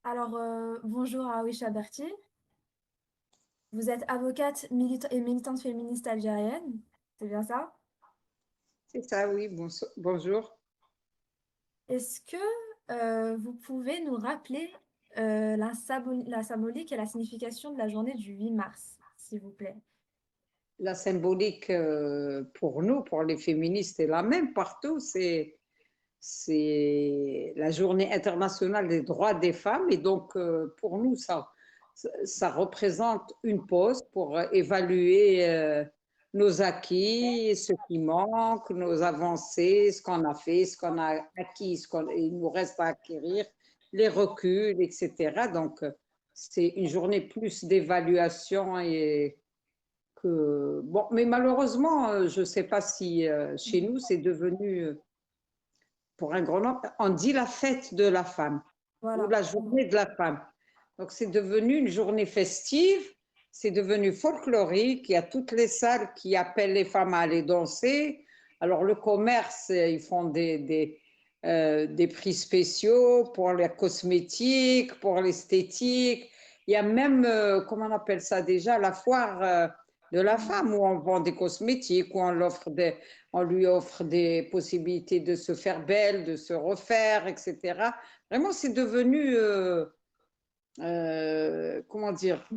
Bonjour Aouisha Berti. Vous êtes avocate et militante féministe algérienne, c'est bien ça? C'est ça, oui, bonjour. Est-ce que vous pouvez nous rappeler la symbolique et la signification de la journée du 8 mars, s'il vous plaît? La symbolique pour nous, pour les féministes, est la même partout. C'est la journée internationale des droits des femmes. Et donc, pour nous, ça représente une pause pour évaluer nos acquis, ce qui manque, nos avancées, ce qu'on a fait, ce qu'on a acquis, il nous reste à acquérir, les reculs, etc. Donc, c'est une journée plus d'évaluation et bon, mais malheureusement, je ne sais pas si chez nous, c'est devenu, pour un grand nombre, on dit la fête de la femme ou Voilà. la journée de la femme. Donc, c'est devenu une journée festive, c'est devenu folklorique. Il y a toutes les salles qui appellent les femmes à aller danser. Alors, le commerce, ils font des prix spéciaux pour les cosmétiques, pour l'esthétique. Il y a même, comment on appelle ça déjà, la foire de la femme où on vend des cosmétiques, où on lui offre des possibilités de se faire belle, de se refaire, etc. Vraiment, c'est devenu, comment dire,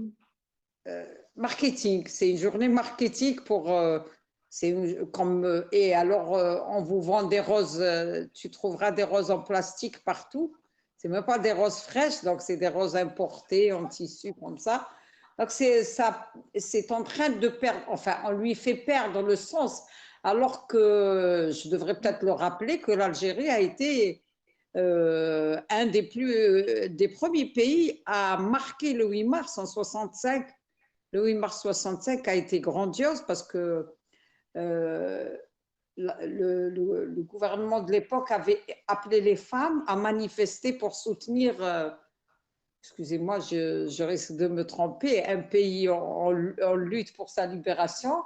marketing. C'est une journée marketing pour. Comme, et alors, on vous vend des roses, tu trouveras des roses en plastique partout. C'est même pas des roses fraîches, donc c'est des roses importées en tissu comme ça. Donc c'est en train de perdre, enfin, on lui fait perdre le sens, alors que je devrais peut-être le rappeler que l'Algérie a été un des premiers pays à marquer le 8 mars en 65. Le 8 mars 65 a été grandiose parce que euh, le gouvernement de l'époque avait appelé les femmes à manifester pour soutenir, excusez-moi, je risque de me tromper, un pays en lutte pour sa libération.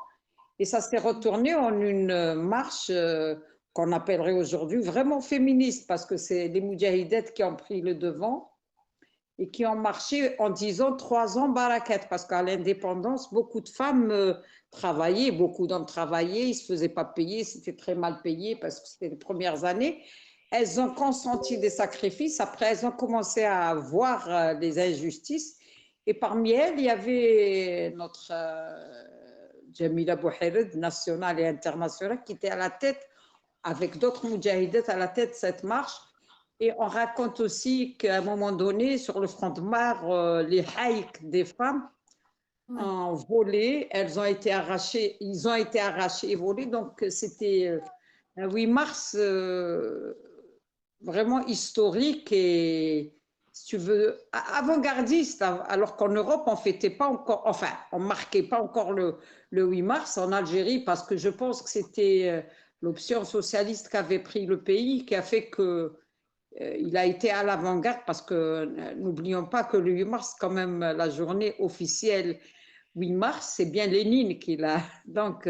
Et ça s'est retourné en une marche qu'on appellerait aujourd'hui vraiment féministe parce que c'est les moudjahidettes qui ont pris le devant et qui ont marché en disant 3 ans barakat, parce qu'à l'indépendance, beaucoup de femmes travaillaient, beaucoup d'hommes travaillaient, ils ne se faisaient pas payer, c'était très mal payé parce que c'était les premières années. Elles ont consenti des sacrifices, après elles ont commencé à voir les injustices, et parmi elles, il y avait notre Jamila Bouhired, nationale et internationale, qui était à la tête, avec d'autres moudjahidettes à la tête de cette marche. Et on raconte aussi qu'à un moment donné, sur le front de Mar, les haïks des femmes Ouais. ont volé, elles ont été arrachées, ils ont été arrachés et volés. Donc c'était un 8 mars vraiment historique et, si tu veux, avant-gardiste, alors qu'en Europe, on fêtait pas encore, enfin, on marquait pas encore le 8 mars en Algérie, parce que je pense que c'était l'option socialiste qui avait pris le pays, qui a fait que il a été à l'avant-garde parce que n'oublions pas que le 8 mars, quand même, la journée officielle 8 mars, c'est bien Lénine qui l'a. Donc,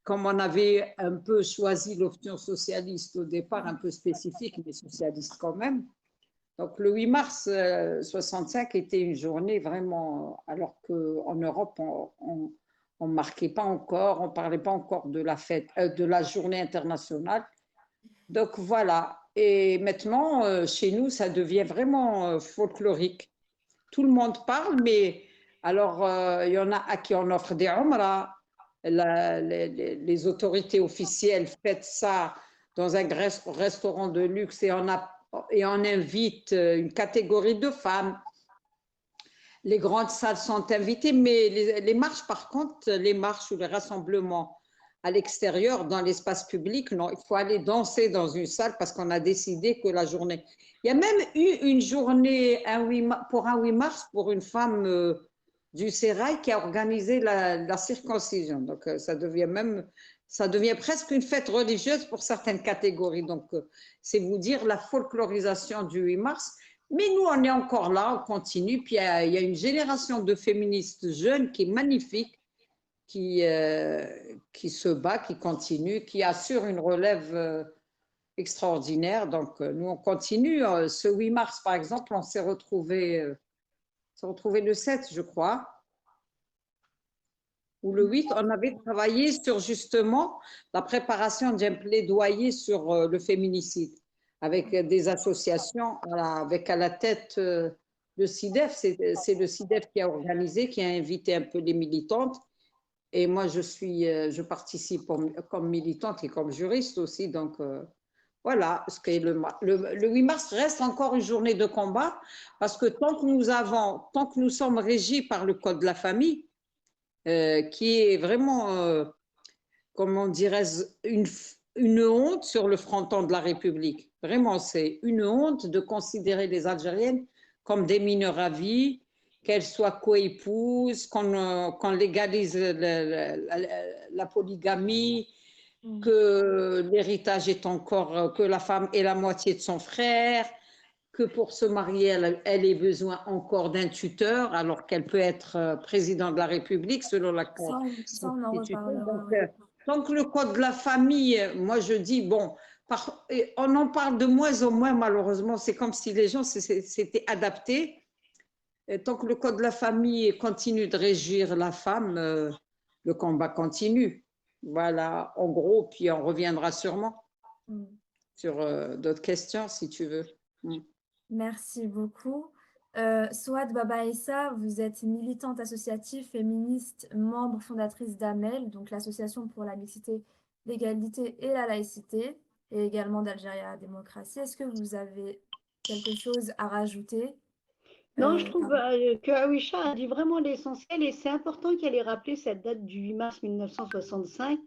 comme on avait un peu choisi l'option socialiste au départ, un peu spécifique, mais socialiste quand même. Donc, le 8 mars 65 était une journée vraiment, alors qu'en Europe, on marquait pas encore, on parlait pas encore de la fête, de la journée internationale. Donc voilà. Et maintenant, chez nous, ça devient vraiment folklorique. Tout le monde parle, mais alors, il y en a à qui on offre des umrah. Les autorités officielles fêtent ça dans un restaurant de luxe et on invite une catégorie de femmes. Les grandes salles sont invitées, mais les marches, par contre, les marches ou les rassemblements à l'extérieur, dans l'espace public, non, il faut aller danser dans une salle parce qu'on a décidé que la journée. Il y a même eu une journée pour un 8 mars pour une femme du Sérail qui a organisé la circoncision. Donc, ça devient presque une fête religieuse pour certaines catégories. Donc, c'est vous dire la folklorisation du 8 mars. Mais nous, on est encore là, on continue. Puis il y a une génération de féministes jeunes qui est magnifique, qui se bat, qui continue, qui assure une relève extraordinaire. Donc, nous, on continue. Ce 8 mars, par exemple, on s'est retrouvés le 7, je crois, ou le 8. On avait travaillé sur justement la préparation d'un plaidoyer sur le féminicide avec des associations, avec à la tête le CIDEF. C'est le CIDEF qui a organisé, qui a invité un peu les militantes. Et moi, je participe comme militante et comme juriste aussi. Donc, voilà, parce que le 8 mars reste encore une journée de combat, parce que tant que nous sommes régis par le Code de la famille, qui est vraiment, comment dirais-je, une honte sur le fronton de la République. Vraiment, c'est une honte de considérer les Algériennes comme des mineurs à vie, qu'elles soient coépouses, qu'on légalise la polygamie, que l'héritage est encore, que la femme est la moitié de son frère, que pour se marier, elle ait besoin encore d'un tuteur, alors qu'elle peut être président de la République selon la Ça, on en Constitution. reparlera, Donc, le code de la famille, moi je dis, bon, on en parle de moins en moins, malheureusement. C'est comme si les gens s'étaient adaptés. Et tant que le code de la famille continue de régir la femme, le combat continue. Voilà, en gros, puis on reviendra sûrement sur d'autres questions si tu veux. Merci beaucoup. Souad Baba Issa, vous êtes militante associative féministe, membre fondatrice d'AMEL, donc l'Association pour la mixité, l'égalité et la laïcité, et également d'Algérie à la démocratie. Est-ce que vous avez quelque chose à rajouter? Non, je trouve Pardon. que Awisha a dit vraiment l'essentiel et c'est important qu'elle ait rappelé cette date du 8 mars 1965,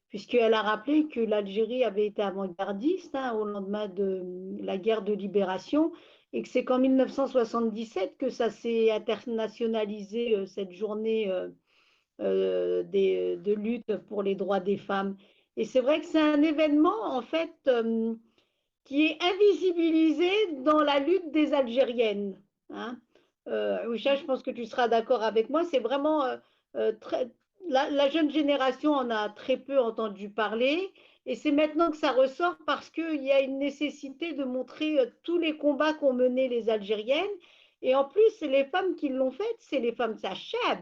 puisqu'elle a rappelé que l'Algérie avait été avant-gardiste au lendemain de la guerre de libération et que c'est qu'en 1977 que ça s'est internationalisé, cette journée de lutte pour les droits des femmes. Et c'est vrai que c'est un événement, en fait, qui est invisibilisé dans la lutte des Algériennes. Hein. Oucha, je pense que tu seras d'accord avec moi. C'est vraiment très, la jeune génération en a très peu entendu parler. Et c'est maintenant que ça ressort parce qu'il y a une nécessité de montrer tous les combats qu'ont menés les Algériennes. Et en plus, les femmes qui l'ont fait, c'est les femmes Sachab.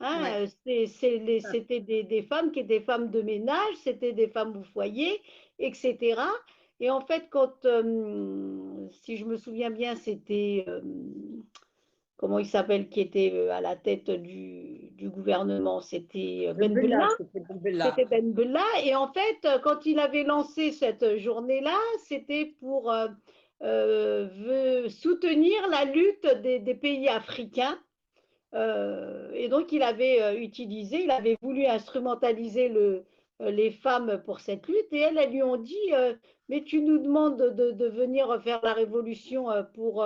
Hein, c'était des femmes qui étaient femmes de ménage, c'était des femmes au foyer, etc. Et en fait, quand, si je me souviens bien, c'était, comment il s'appelle, qui était à la tête du gouvernement, c'était Ben Bella. C'était Ben Bella. Et en fait, quand il avait lancé cette journée-là, c'était pour soutenir la lutte des pays africains. Et donc, il avait voulu instrumentaliser les femmes pour cette lutte. Et elles lui ont dit, mais tu nous demandes de venir faire la révolution pour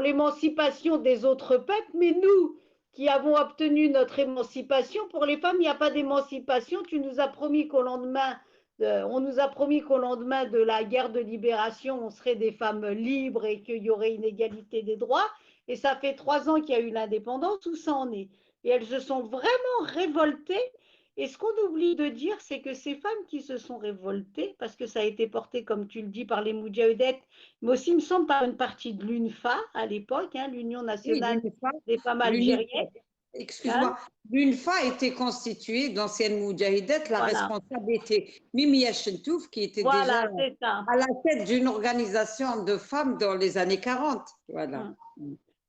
l'émancipation des autres peuples, mais nous qui avons obtenu notre émancipation, pour les femmes, il n'y a pas d'émancipation. Tu nous as promis qu'au lendemain, on nous a promis qu'au lendemain de la guerre de libération, on serait des femmes libres et qu'il y aurait une égalité des droits. Et ça fait 3 ans qu'il y a eu l'indépendance, où ça en est. Et elles se sont vraiment révoltées. Et ce qu'on oublie de dire, c'est que ces femmes qui se sont révoltées, parce que ça a été porté, comme tu le dis, par les Moudjahidettes, mais aussi, il me semble, par une partie de l'UNFA à l'époque, l'Union nationale des femmes algériennes. Excuse-moi, l'UNFA a été constituée d'anciennes Moudjahidettes. La responsable était Mimi Chentouf, qui était déjà à la tête d'une organisation de femmes dans les années 40. Voilà.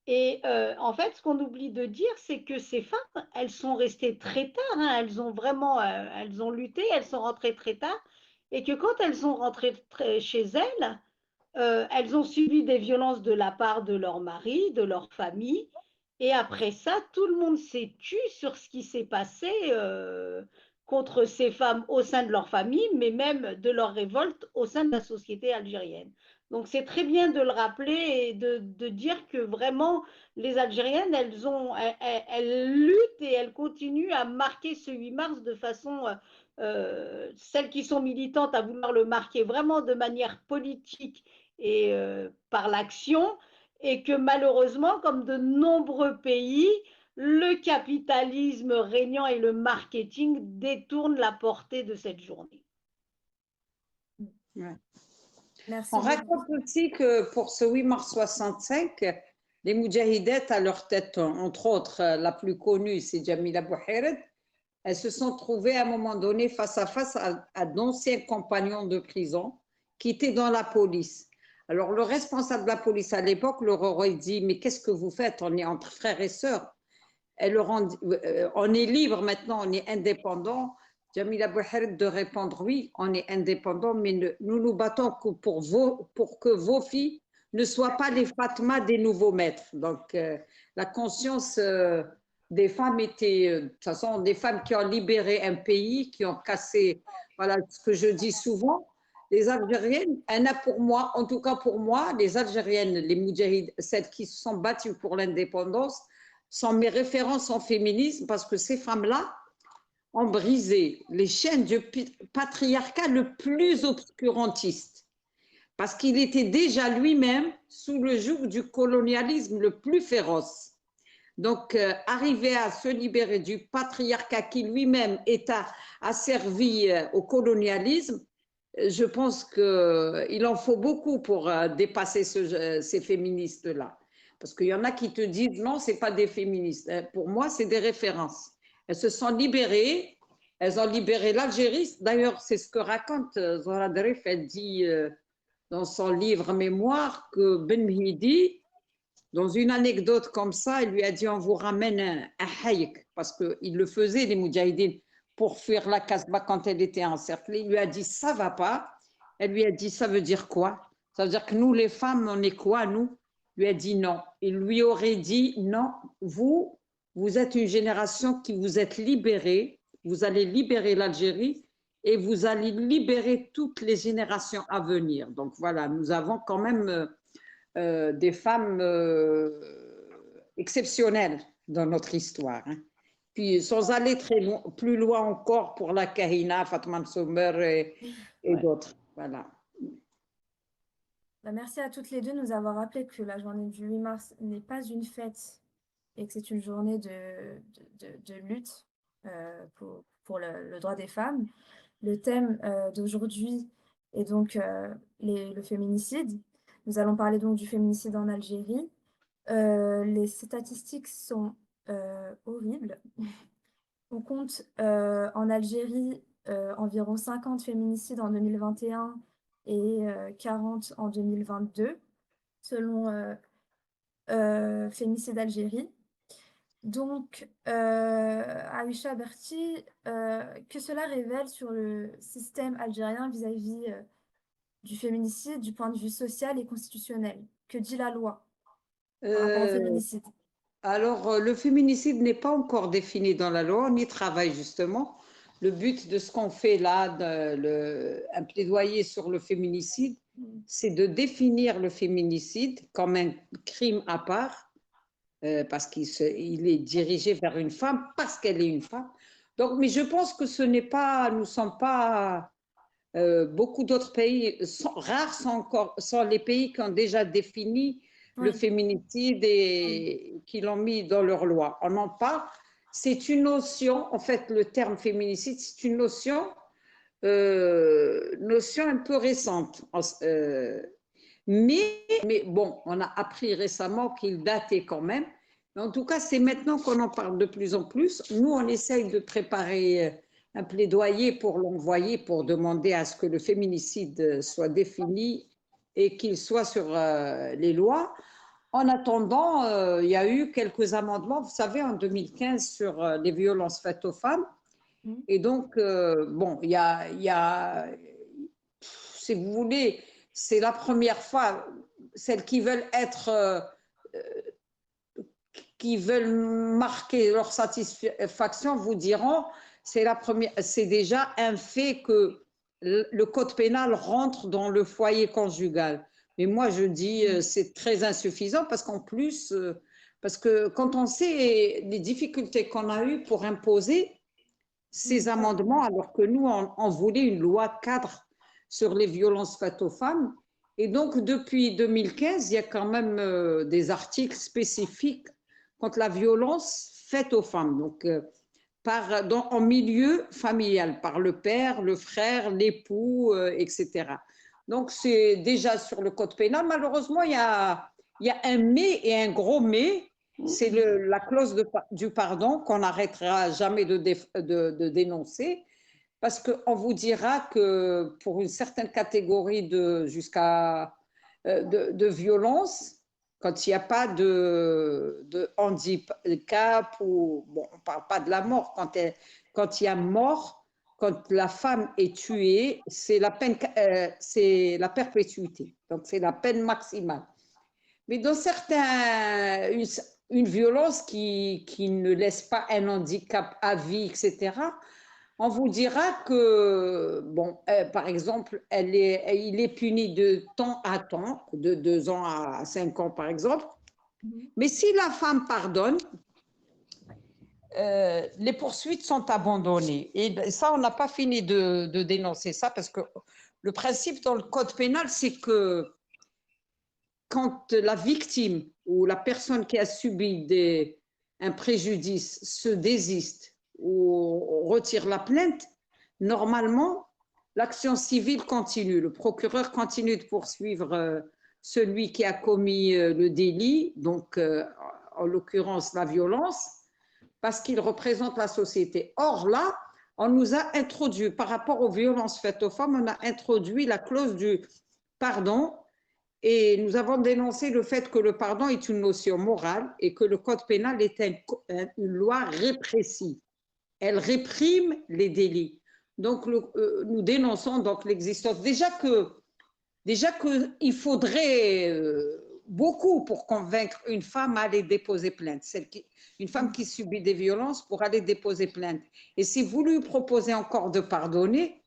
Et en fait, ce qu'on oublie de dire, c'est que ces femmes, elles sont restées très tard. Elles ont vraiment, elles ont lutté, elles sont rentrées très tard. Et que quand elles sont rentrées chez elles, elles ont subi des violences de la part de leur mari, de leur famille. Et après ça, tout le monde s'est tu sur ce qui s'est passé contre ces femmes au sein de leur famille, mais même de leur révolte au sein de la société algérienne. Donc c'est très bien de le rappeler et de dire que vraiment les Algériennes, elles luttent et elles continuent à marquer ce 8 mars de façon, celles qui sont militantes à vouloir le marquer vraiment de manière politique et par l'action, et que malheureusement, comme de nombreux pays, le capitalisme régnant et le marketing détournent la portée de cette journée. Ouais. Merci On beaucoup. raconte aussi que pour ce 8 mars 65, les Moudjahidettes, à leur tête, entre autres, la plus connue, c'est Jamila Bouhired, elles se sont trouvées à un moment donné face à face à d'anciens compagnons de prison qui étaient dans la police. Alors, le responsable de la police à l'époque leur aurait dit, mais qu'est-ce que vous faites? On est entre frères et sœurs. On est libre maintenant, on est indépendant. Jamila Bouhired de répondre, oui, on est indépendant, mais nous nous battons pour que vos filles ne soient pas les Fatma des nouveaux maîtres. Donc, la conscience des femmes était, de toute façon, des femmes qui ont libéré un pays, qui ont cassé, voilà ce que je dis souvent, les Algériennes, en a pour moi, en tout cas pour moi, les Algériennes, les Moudjahides, celles qui se sont battues pour l'indépendance, sont mes références en féminisme parce que ces femmes-là ont brisé les chaînes du patriarcat le plus obscurantiste. Parce qu'il était déjà lui-même sous le joug du colonialisme le plus féroce. Donc, arriver à se libérer du patriarcat qui lui-même est asservi au colonialisme, je pense qu'il en faut beaucoup pour dépasser ces féministes-là. Parce qu'il y en a qui te disent non, ce n'est pas des féministes. Pour moi, c'est des références. Elles se sont libérées, elles ont libéré l'Algérie. D'ailleurs, c'est ce que raconte Zohra Darif, elle dit dans son livre Mémoire que Ben Mhidi, dans une anecdote comme ça, il lui a dit on vous ramène un haïk, parce qu'il le faisait, les Moudjahidines, pour fuir la Casbah quand elle était encerclée. Il lui a dit ça va pas. Elle lui a dit ça veut dire quoi? Ça veut dire que nous, les femmes, on est quoi, nous? Il lui a dit non. Il lui aurait dit non, vous êtes une génération qui vous êtes libérée, vous allez libérer l'Algérie et vous allez libérer toutes les générations à venir. Donc voilà, nous avons quand même des femmes exceptionnelles dans notre histoire. Hein. Puis sans aller plus loin encore pour la Kahina, Fatma Sommer et d'autres. Voilà. Bah, merci à toutes les deux de nous avoir rappelé que la journée du 8 mars n'est pas une fête et que c'est une journée de lutte pour le droit des femmes. Le thème d'aujourd'hui est donc le féminicide. Nous allons parler donc du féminicide en Algérie. Les statistiques sont horribles. On compte en Algérie environ 50 féminicides en 2021 et 40 en 2022, selon Féminicide Algérie. Donc, Aïcha Berti, que cela révèle sur le système algérien vis-à-vis du féminicide du point de vue social et constitutionnel? Que dit la loi par rapport au féminicide? Alors, le féminicide n'est pas encore défini dans la loi, on y travaille justement. Le but de ce qu'on fait là, un plaidoyer sur le féminicide, c'est de définir le féminicide comme un crime à part, parce qu'il est dirigé vers une femme, parce qu'elle est une femme. Donc, mais je pense que ce n'est pas, nous ne sommes pas, beaucoup d'autres pays, rares sont les pays qui ont déjà défini le féminicide et qui l'ont mis dans leur loi. On en parle. C'est une notion, en fait, le terme féminicide, c'est une notion un peu récente. Mais bon, on a appris récemment qu'il datait quand même. Mais en tout cas, c'est maintenant qu'on en parle de plus en plus. Nous, on essaye de préparer un plaidoyer pour l'envoyer, pour demander à ce que le féminicide soit défini et qu'il soit sur les lois. En attendant, il y a eu quelques amendements, vous savez, en 2015 sur les violences faites aux femmes. Et donc, bon, il y a, si vous voulez, c'est la première fois, celles qui veulent qui veulent marquer leur satisfaction vous diront, c'est déjà un fait que le code pénal rentre dans le foyer conjugal. Mais moi, je dis c'est très insuffisant parce qu'en plus, parce que quand on sait les difficultés qu'on a eues pour imposer ces amendements, alors que nous, on voulait une loi cadre sur les violences faites aux femmes. Et donc, depuis 2015, il y a quand même des articles spécifiques contre la violence faite aux femmes. Donc, en milieu familial, par le père, le frère, l'époux, etc. Donc, c'est déjà sur le code pénal. Malheureusement, il y a un mais et un gros mais. C'est la clause du pardon qu'on n'arrêtera jamais de dénoncer, parce qu'on vous dira que pour une certaine catégorie de violence, quand il n'y a pas de handicap, ou bon, on ne parle pas de la mort, quand il y a mort, quand la femme est tuée, c'est la perpétuité. Donc c'est la peine maximale. Mais dans certains, une violence qui ne laisse pas un handicap à vie, etc., on vous dira que, bon, par exemple, il est puni de temps à temps, de 2 ans à 5 ans, par exemple. Mais si la femme pardonne, les poursuites sont abandonnées. Et ça, on n'a pas fini de dénoncer ça, parce que le principe dans le code pénal, c'est que quand la victime ou la personne qui a subi un préjudice se désiste ou retire la plainte, normalement, l'action civile continue. Le procureur continue de poursuivre celui qui a commis le délit, donc en l'occurrence la violence, parce qu'il représente la société. Or là, on nous a introduit, par rapport aux violences faites aux femmes, on a introduit la clause du pardon. Et nous avons dénoncé le fait que le pardon est une notion morale et que le code pénal est une loi répressive. Elle réprime les délits. Donc, nous dénonçons donc l'existence. Déjà qu'il faudrait beaucoup pour convaincre une femme à aller déposer plainte. Une femme qui subit des violences pour aller déposer plainte. Et si vous lui proposez encore de pardonner,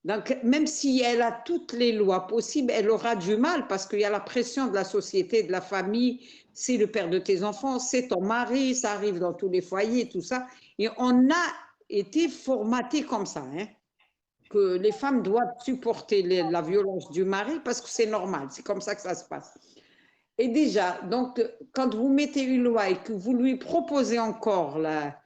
donc, même si elle a toutes les lois possibles, elle aura du mal parce qu'il y a la pression de la société, de la famille. C'est le père de tes enfants, c'est ton mari, ça arrive dans tous les foyers, tout ça. Et on a été formaté comme ça, hein, que les femmes doivent supporter la violence du mari parce que c'est normal, c'est comme ça que ça se passe. Et déjà, donc, quand vous mettez une loi et que vous lui proposez encore la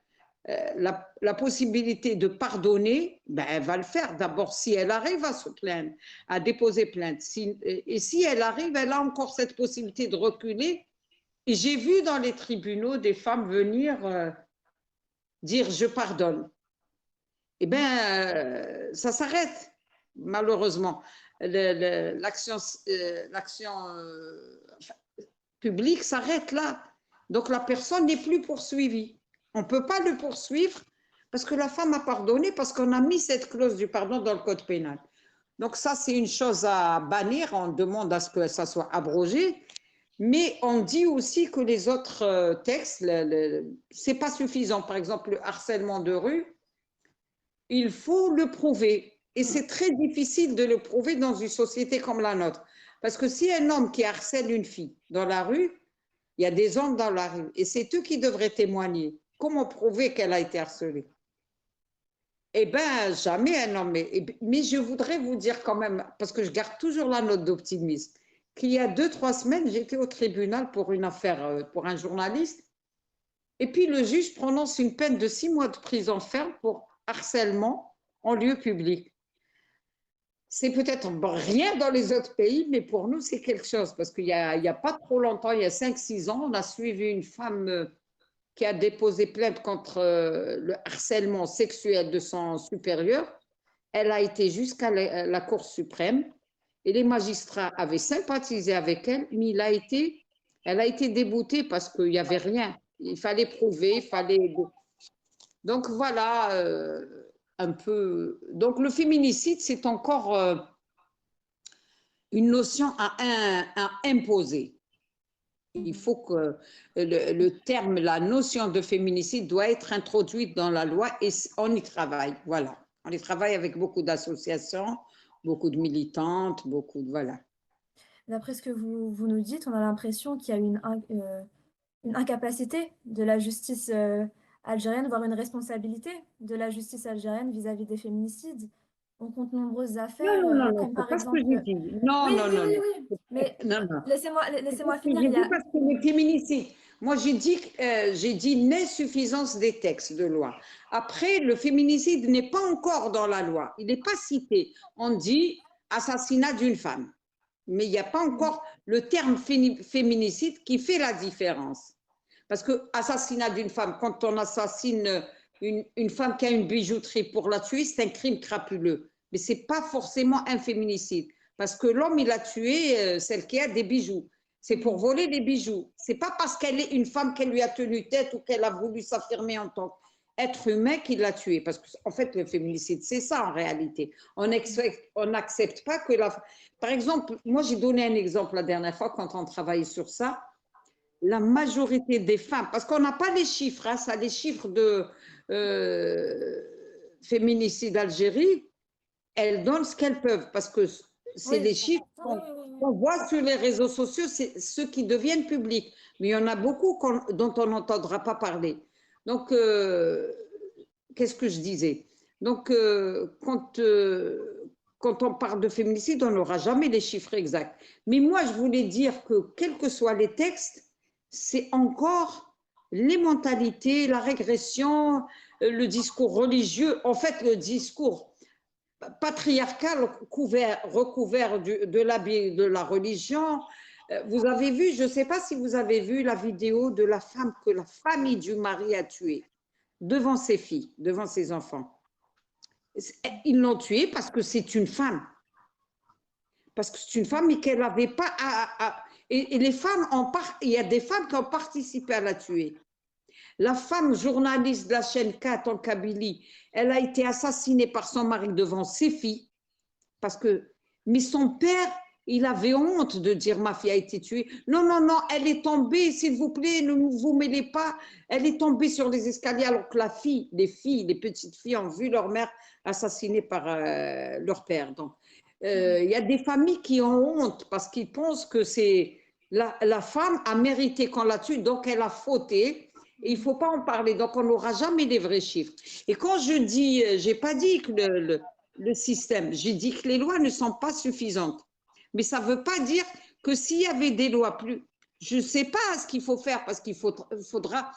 possibilité de pardonner, ben, elle va le faire. D'abord, si elle arrive à se plaindre, à déposer plainte. Et si elle arrive, elle a encore cette possibilité de reculer. Et j'ai vu dans les tribunaux des femmes venir dire « je pardonne ». Eh bien, ça s'arrête, malheureusement. L'action publique s'arrête là. Donc, la personne n'est plus poursuivie. On ne peut pas le poursuivre parce que la femme a pardonné, parce qu'on a mis cette clause du pardon dans le code pénal. Donc ça, c'est une chose à bannir. On demande à ce que ça soit abrogé. Mais on dit aussi que les autres textes, ce n'est pas suffisant. Par exemple, le harcèlement de rue, il faut le prouver. Et c'est très difficile de le prouver dans une société comme la nôtre. Parce que si un homme qui harcèle une fille dans la rue, il y a des hommes dans la rue et c'est eux qui devraient témoigner. Comment prouver qu'elle a été harcelée? Eh bien, jamais un homme. Mais je voudrais vous dire quand même, parce que je garde toujours la note d'optimisme, qu'il y a 2-3 semaines, j'étais au tribunal pour une affaire, pour un journaliste, et puis le juge prononce une peine de 6 mois de prison ferme pour harcèlement en lieu public. C'est peut-être rien dans les autres pays, mais pour nous, c'est quelque chose. Parce qu'il n'y a pas trop longtemps, il y a 5-6 ans, on a suivi une femme qui a déposé plainte contre le harcèlement sexuel de son supérieur. Elle a été jusqu'à la Cour suprême et les magistrats avaient sympathisé avec elle, mais elle a été déboutée parce qu'il n'y avait rien. Il fallait prouver, il fallait… Donc voilà… un peu. Donc le féminicide, c'est encore une notion à imposer. Il faut que le terme, la notion de féminicide doit être introduite dans la loi et on y travaille. Voilà. On y travaille avec beaucoup d'associations, beaucoup de militantes, beaucoup de… Voilà. D'après ce que vous nous dites, on a l'impression qu'il y a une incapacité de la justice algérienne, voire une responsabilité de la justice algérienne vis-à-vis des féminicides. On compte nombreuses affaires, Non, comme par c'est pas ce que exemple… j'ai dit. Non, Oui, non, oui, non, oui, non. oui. Mais Non, non. laissez-moi finir. J'ai dit parce que les féminicides, Moi, j'ai dit l'insuffisance des textes de loi. Après, le féminicide n'est pas encore dans la loi. Il n'est pas cité. On dit assassinat d'une femme. Mais il n'y a pas encore le terme féminicide qui fait la différence. Parce que assassinat d'une femme, quand on assassine une femme qui a une bijouterie pour la tuer, c'est un crime crapuleux. Mais ce n'est pas forcément un féminicide. Parce que l'homme, il a tué celle qui a des bijoux. C'est pour voler les bijoux. Ce n'est pas parce qu'elle est une femme qu'elle lui a tenu tête ou qu'elle a voulu s'affirmer en tant qu'être humain qu'il l'a tué. Parce qu'en fait, le féminicide, c'est ça en réalité. On n'accepte pas que la... Par exemple, moi, j'ai donné un exemple la dernière fois quand on travaillait sur ça. La majorité des femmes, parce qu'on n'a pas les chiffres, hein, ça, les chiffres de féminicide d'Algérie, elles donnent ce qu'elles peuvent, parce que c'est les chiffres qu'on voit sur les réseaux sociaux, c'est ceux qui deviennent publics. Mais il y en a beaucoup dont on n'entendra pas parler. Donc, qu'est-ce que je disais? Donc, quand on parle de féminicide, on n'aura jamais les chiffres exacts. Mais moi, je voulais dire que, quels que soient les textes, c'est encore les mentalités, la régression, le discours religieux, en fait, le discours patriarcal recouvert de l'habit de la religion. Vous avez vu, je ne sais pas si vous avez vu la vidéo de la femme que la famille du mari a tuée devant ses filles, devant ses enfants. Ils l'ont tuée parce que c'est une femme. Parce que c'est une femme et qu'elle n'avait pas et les femmes il y a des femmes qui ont participé à la tuer. La femme journaliste de la chaîne 4 en Kabylie, elle a été assassinée par son mari devant ses filles. Mais son père, il avait honte de dire ma fille a été tuée. Non, non, non, elle est tombée, s'il vous plaît, ne vous mêlez pas. Elle est tombée sur les escaliers alors que les petites filles ont vu leur mère assassinée par leur père. Donc, il y a des familles qui ont honte parce qu'ils pensent que c'est la femme a mérité qu'on la tue, donc elle a fauté. Et il ne faut pas en parler, donc on n'aura jamais les vrais chiffres. Et quand je dis, je n'ai pas dit que le système, j'ai dit que les lois ne sont pas suffisantes. Mais ça ne veut pas dire que s'il y avait des lois plus... Je ne sais pas ce qu'il faut faire parce qu'il faudra...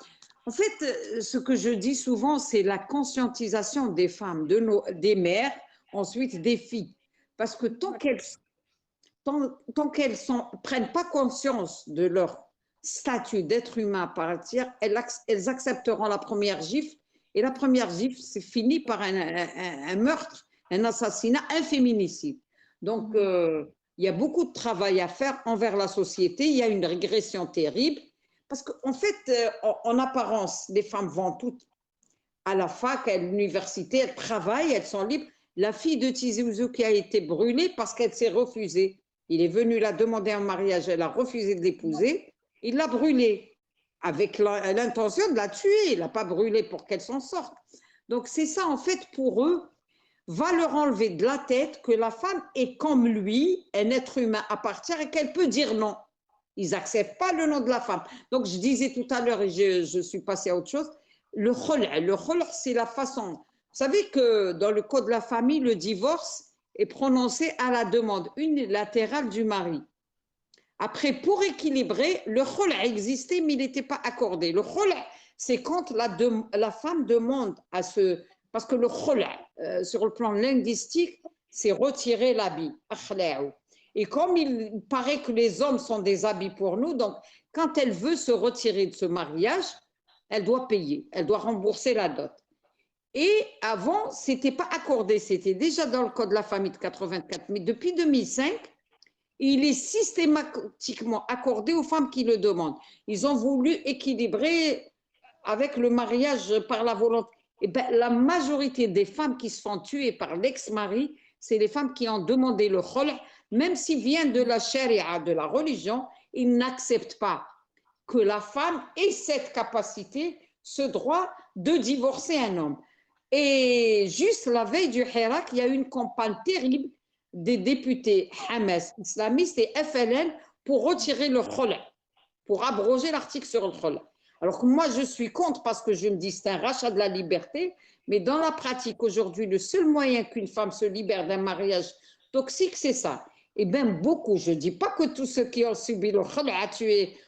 En fait, ce que je dis souvent, c'est la conscientisation des femmes, des mères, ensuite des filles. Parce que tant qu'elles ne prennent pas conscience de leur statut d'être humain à part entière, elles accepteront la première gifle. Et la première gifle, c'est fini par un meurtre, un assassinat, un féminicide. Donc, il y a beaucoup de travail à faire envers la société. Il y a une régression terrible. Parce qu'en fait, en apparence, les femmes vont toutes à la fac, à l'université, elles travaillent, elles sont libres. La fille de Tizi Ouzou qui a été brûlée parce qu'elle s'est refusée. Il est venu la demander en mariage, elle a refusé de l'épouser. Il l'a brûlée avec l'intention de la tuer. Il n'a pas brûlé pour qu'elle s'en sorte. Donc c'est ça, en fait, pour eux, va leur enlever de la tête que la femme est comme lui, un être humain à partir et qu'elle peut dire non. Ils n'acceptent pas le nom de la femme. Donc je disais tout à l'heure, et je suis passée à autre chose, le khol', c'est la façon. Vous savez que dans le code de la famille, le divorce est prononcé à la demande unilatérale du mari. Après, pour équilibrer, le khol' existait, mais il n'était pas accordé. Le khol', c'est quand la femme demande à ce... Parce que le khol', sur le plan linguistique, c'est retirer l'habit. Et comme il paraît que les hommes sont des habits pour nous, donc quand elle veut se retirer de ce mariage, elle doit payer, elle doit rembourser la dot. Et avant, ce n'était pas accordé, c'était déjà dans le code de la famille de 84, mais depuis 2005, il est systématiquement accordé aux femmes qui le demandent. Ils ont voulu équilibrer avec le mariage par la volonté. Et ben, la majorité des femmes qui se font tuer par l'ex-mari, c'est les femmes qui ont demandé le khol', même s'il vient de la charia, de la religion, ils n'acceptent pas que la femme ait cette capacité, ce droit de divorcer un homme. Et juste la veille du Hirak, il y a eu une campagne terrible des députés Hamas, islamistes et FLN pour retirer le khol', pour abroger l'article sur le khol'. Alors que moi, je suis contre parce que je me dis c'est un rachat de la liberté, mais dans la pratique aujourd'hui, le seul moyen qu'une femme se libère d'un mariage toxique, c'est ça. Et bien beaucoup, je ne dis pas que tous ceux qui ont subi le khul'a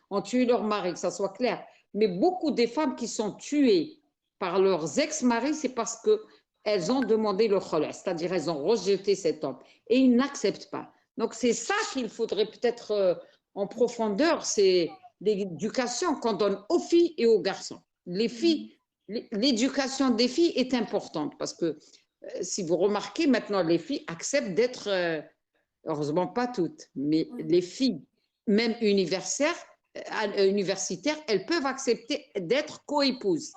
ont tué leur mari, que ça soit clair, mais beaucoup des femmes qui sont tuées par leurs ex-maris, c'est parce qu'elles ont demandé le khul'a, c'est-à-dire elles ont rejeté cet homme et ils n'acceptent pas. Donc c'est ça qu'il faudrait peut-être en profondeur, c'est l'éducation qu'on donne aux filles et aux garçons. Les filles, l'éducation des filles est importante parce que si vous remarquez maintenant, les filles acceptent d'être heureusement pas toutes, mais les filles, même universitaires, elles peuvent accepter d'être coépouses,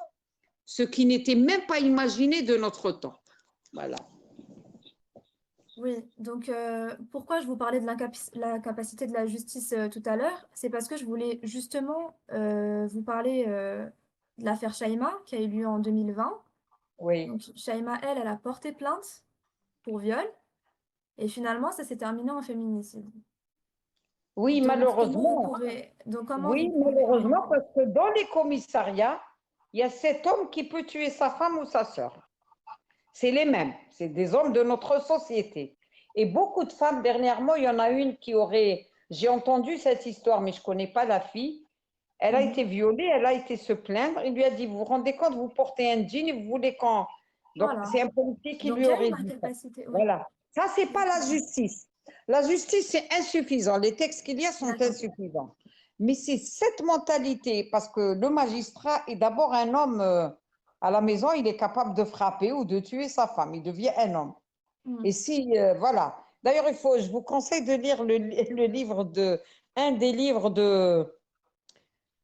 ce qui n'était même pas imaginé de notre temps. Voilà. Oui, donc pourquoi je vous parlais de l'incapacité de la justice tout à l'heure, c'est parce que je voulais justement vous parler de l'affaire Shaima qui a eu lieu en 2020. Oui. Donc Shaima, elle a porté plainte pour viol et finalement ça s'est terminé en féminicide. Oui, Donc, malheureusement. Oui, malheureusement, parce que dans les commissariats, il y a cet homme qui peut tuer sa femme ou sa sœur. C'est les mêmes, c'est des hommes de notre société. Et beaucoup de femmes, dernièrement, il y en a une qui aurait, j'ai entendu cette histoire, mais je ne connais pas la fille, elle a été violée, elle a été se plaindre, il lui a dit, vous vous rendez compte, vous portez un jean et vous voulez quand… Donc, Voilà. c'est un policier qui Donc, lui il y a aurait une dit ça. incapacité, oui. Voilà. Ça, ce n'est pas la justice. La justice, c'est insuffisant. Les textes qu'il y a sont insuffisants. Mais c'est cette mentalité, parce que le magistrat est d'abord un homme à la maison, il est capable de frapper ou de tuer sa femme. Il devient un homme. Et si, voilà. D'ailleurs, je vous conseille de lire un des livres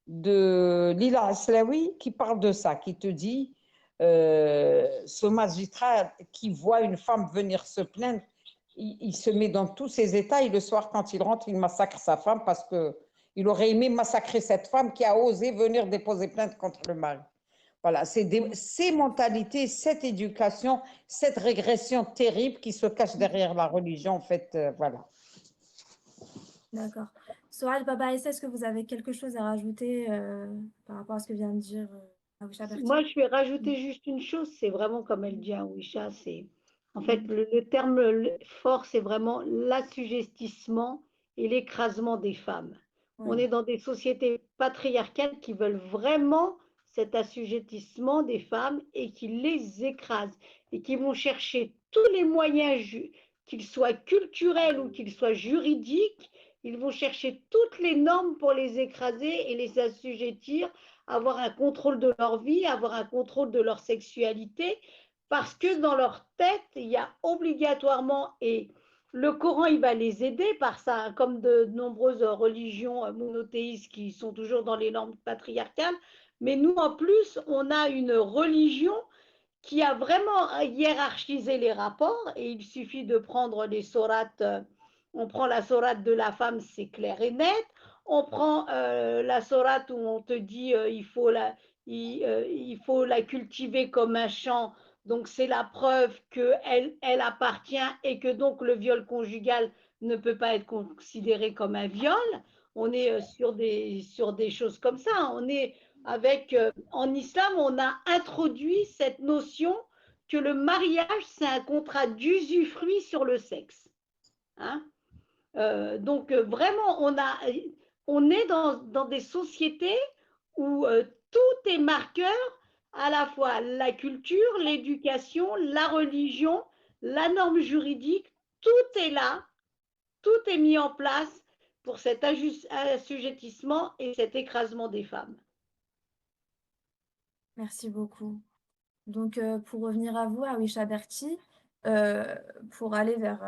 de Lila Aslaoui qui parle de ça, qui te dit, ce magistrat qui voit une femme venir se plaindre, il se met dans tous ses états et le soir, quand il rentre, il massacre sa femme parce qu'il aurait aimé massacrer cette femme qui a osé venir déposer plainte contre le mari. Voilà, c'est ces mentalités, cette éducation, cette régression terrible qui se cache derrière la religion, en fait, voilà. D'accord. Souraj Baba Issa, est-ce que vous avez quelque chose à rajouter par rapport à ce que vient de dire Awisha Berti? Moi, je vais rajouter juste une chose, c'est vraiment comme elle dit Awisha, c'est en fait le terme fort, c'est vraiment l'assujettissement et l'écrasement des femmes. On est dans des sociétés patriarcales qui veulent vraiment cet assujettissement des femmes et qui les écrasent et qui vont chercher tous les moyens, qu'ils soient culturels ou qu'ils soient juridiques, ils vont chercher toutes les normes pour les écraser et les assujettir, avoir un contrôle de leur vie, avoir un contrôle de leur sexualité, parce que dans leur tête, il y a obligatoirement, et le Coran, il va les aider par ça, comme de nombreuses religions monothéistes qui sont toujours dans les normes patriarcales, mais nous, en plus, on a une religion qui a vraiment hiérarchisé les rapports, et il suffit de prendre les sourates, on prend la sourate de la femme, c'est clair et net, on prend la sourate où on te dit il faut la cultiver comme un champ, donc c'est la preuve qu'elle appartient et que donc le viol conjugal ne peut pas être considéré comme un viol. On est sur des choses comme ça, on est en islam, on a introduit cette notion que le mariage, c'est un contrat d'usufruit sur le sexe. Hein? Donc, vraiment, on est dans des sociétés où tout est marqueur, à la fois la culture, l'éducation, la religion, la norme juridique, tout est là, tout est mis en place pour cet assujettissement et cet écrasement des femmes. Merci beaucoup. Donc, pour revenir à vous, Awisha Berti, pour aller vers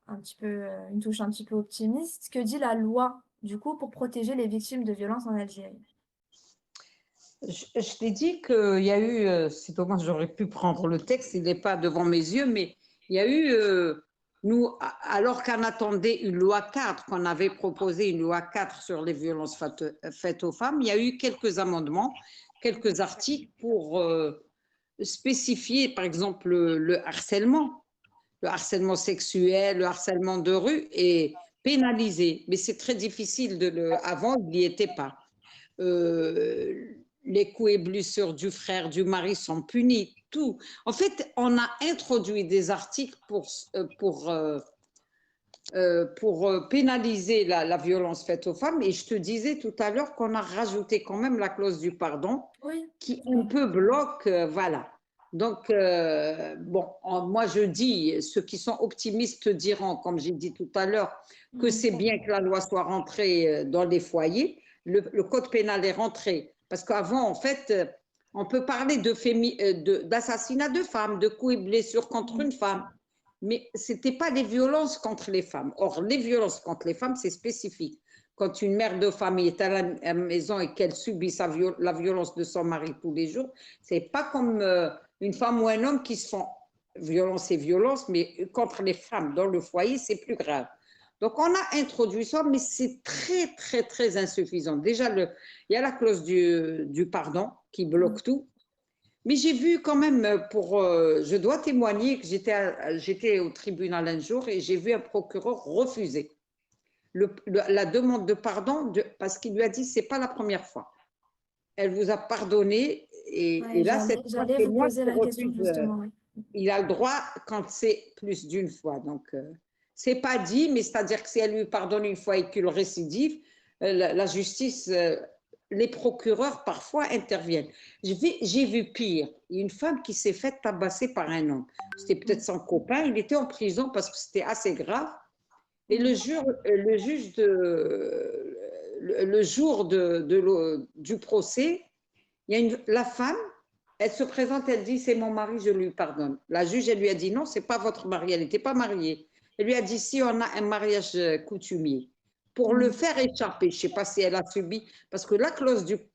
un petit peu, une touche un petit peu optimiste, que dit la loi, du coup, pour protéger les victimes de violences en Algérie? Je t'ai dit qu'il y a eu, c'est dommage, j'aurais pu prendre le texte, il n'est pas devant mes yeux, mais il y a eu, nous, alors qu'on attendait une loi 4, qu'on avait proposé une loi 4 sur les violences faites aux femmes, il y a eu quelques amendements, quelques articles pour spécifier, par exemple, le harcèlement sexuel, le harcèlement de rue est pénalisé, mais c'est très difficile avant, il n'y était pas. Les coups et blessures du frère, du mari sont punis, tout. En fait, on a introduit des articles pour pénaliser la violence faite aux femmes. Et je te disais tout à l'heure qu'on a rajouté quand même la clause du pardon, Oui. qui un peu bloque, voilà. Donc, bon, moi je dis, ceux qui sont optimistes diront, comme j'ai dit tout à l'heure, que c'est bien que la loi soit rentrée dans les foyers. Le code pénal est rentré. Parce qu'avant, en fait, on peut parler d'assassinat de femmes, de coups et blessures contre une femme. Mais ce n'était pas les violences contre les femmes. Or, les violences contre les femmes, c'est spécifique. Quand une mère de famille est à la maison et qu'elle subit la violence de son mari tous les jours, ce n'est pas comme une femme ou un homme qui se font violence et violence, mais contre les femmes dans le foyer, c'est plus grave. Donc, on a introduit ça, mais c'est très, très, très insuffisant. Déjà, il y a la clause du pardon qui bloque tout. Mais j'ai vu quand même, je dois témoigner que j'étais au tribunal un jour et j'ai vu un procureur refuser la demande de pardon parce qu'il lui a dit c'est pas la première fois. Elle vous a pardonné et là, cette fois, j'allais c'est vous moi poser qui la question refuse. justement. Oui. Il a le droit quand c'est plus d'une fois. Donc, c'est pas dit, mais c'est-à-dire que si elle lui pardonne une fois et qu'il récidive, la justice, les procureurs parfois interviennent. J'ai vu pire, une femme qui s'est faite tabasser par un homme. C'était peut-être son copain, il était en prison parce que c'était assez grave. Et le jour du procès, la femme, elle se présente, elle dit c'est mon mari, je lui pardonne. La juge, elle lui a dit non, c'est pas votre mari, elle n'était pas mariée. Elle lui a dit si on a un mariage coutumier, pour le faire échapper, je ne sais pas si elle a subi, parce que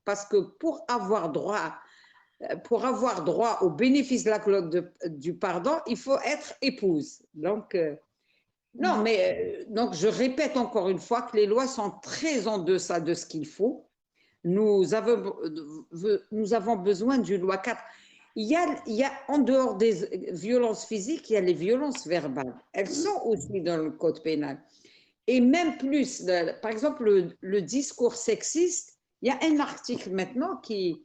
parce que pour avoir droit au bénéfice de la clause du pardon, il faut être épouse. Donc, non, mais donc je répète encore une fois que les lois sont très en deçà de ce qu'il faut. Nous avons besoin d'une loi 4. Il y a, en dehors des violences physiques, il y a les violences verbales. Elles sont aussi dans le code pénal. Et même plus, par exemple, le discours sexiste, il y a un article maintenant qui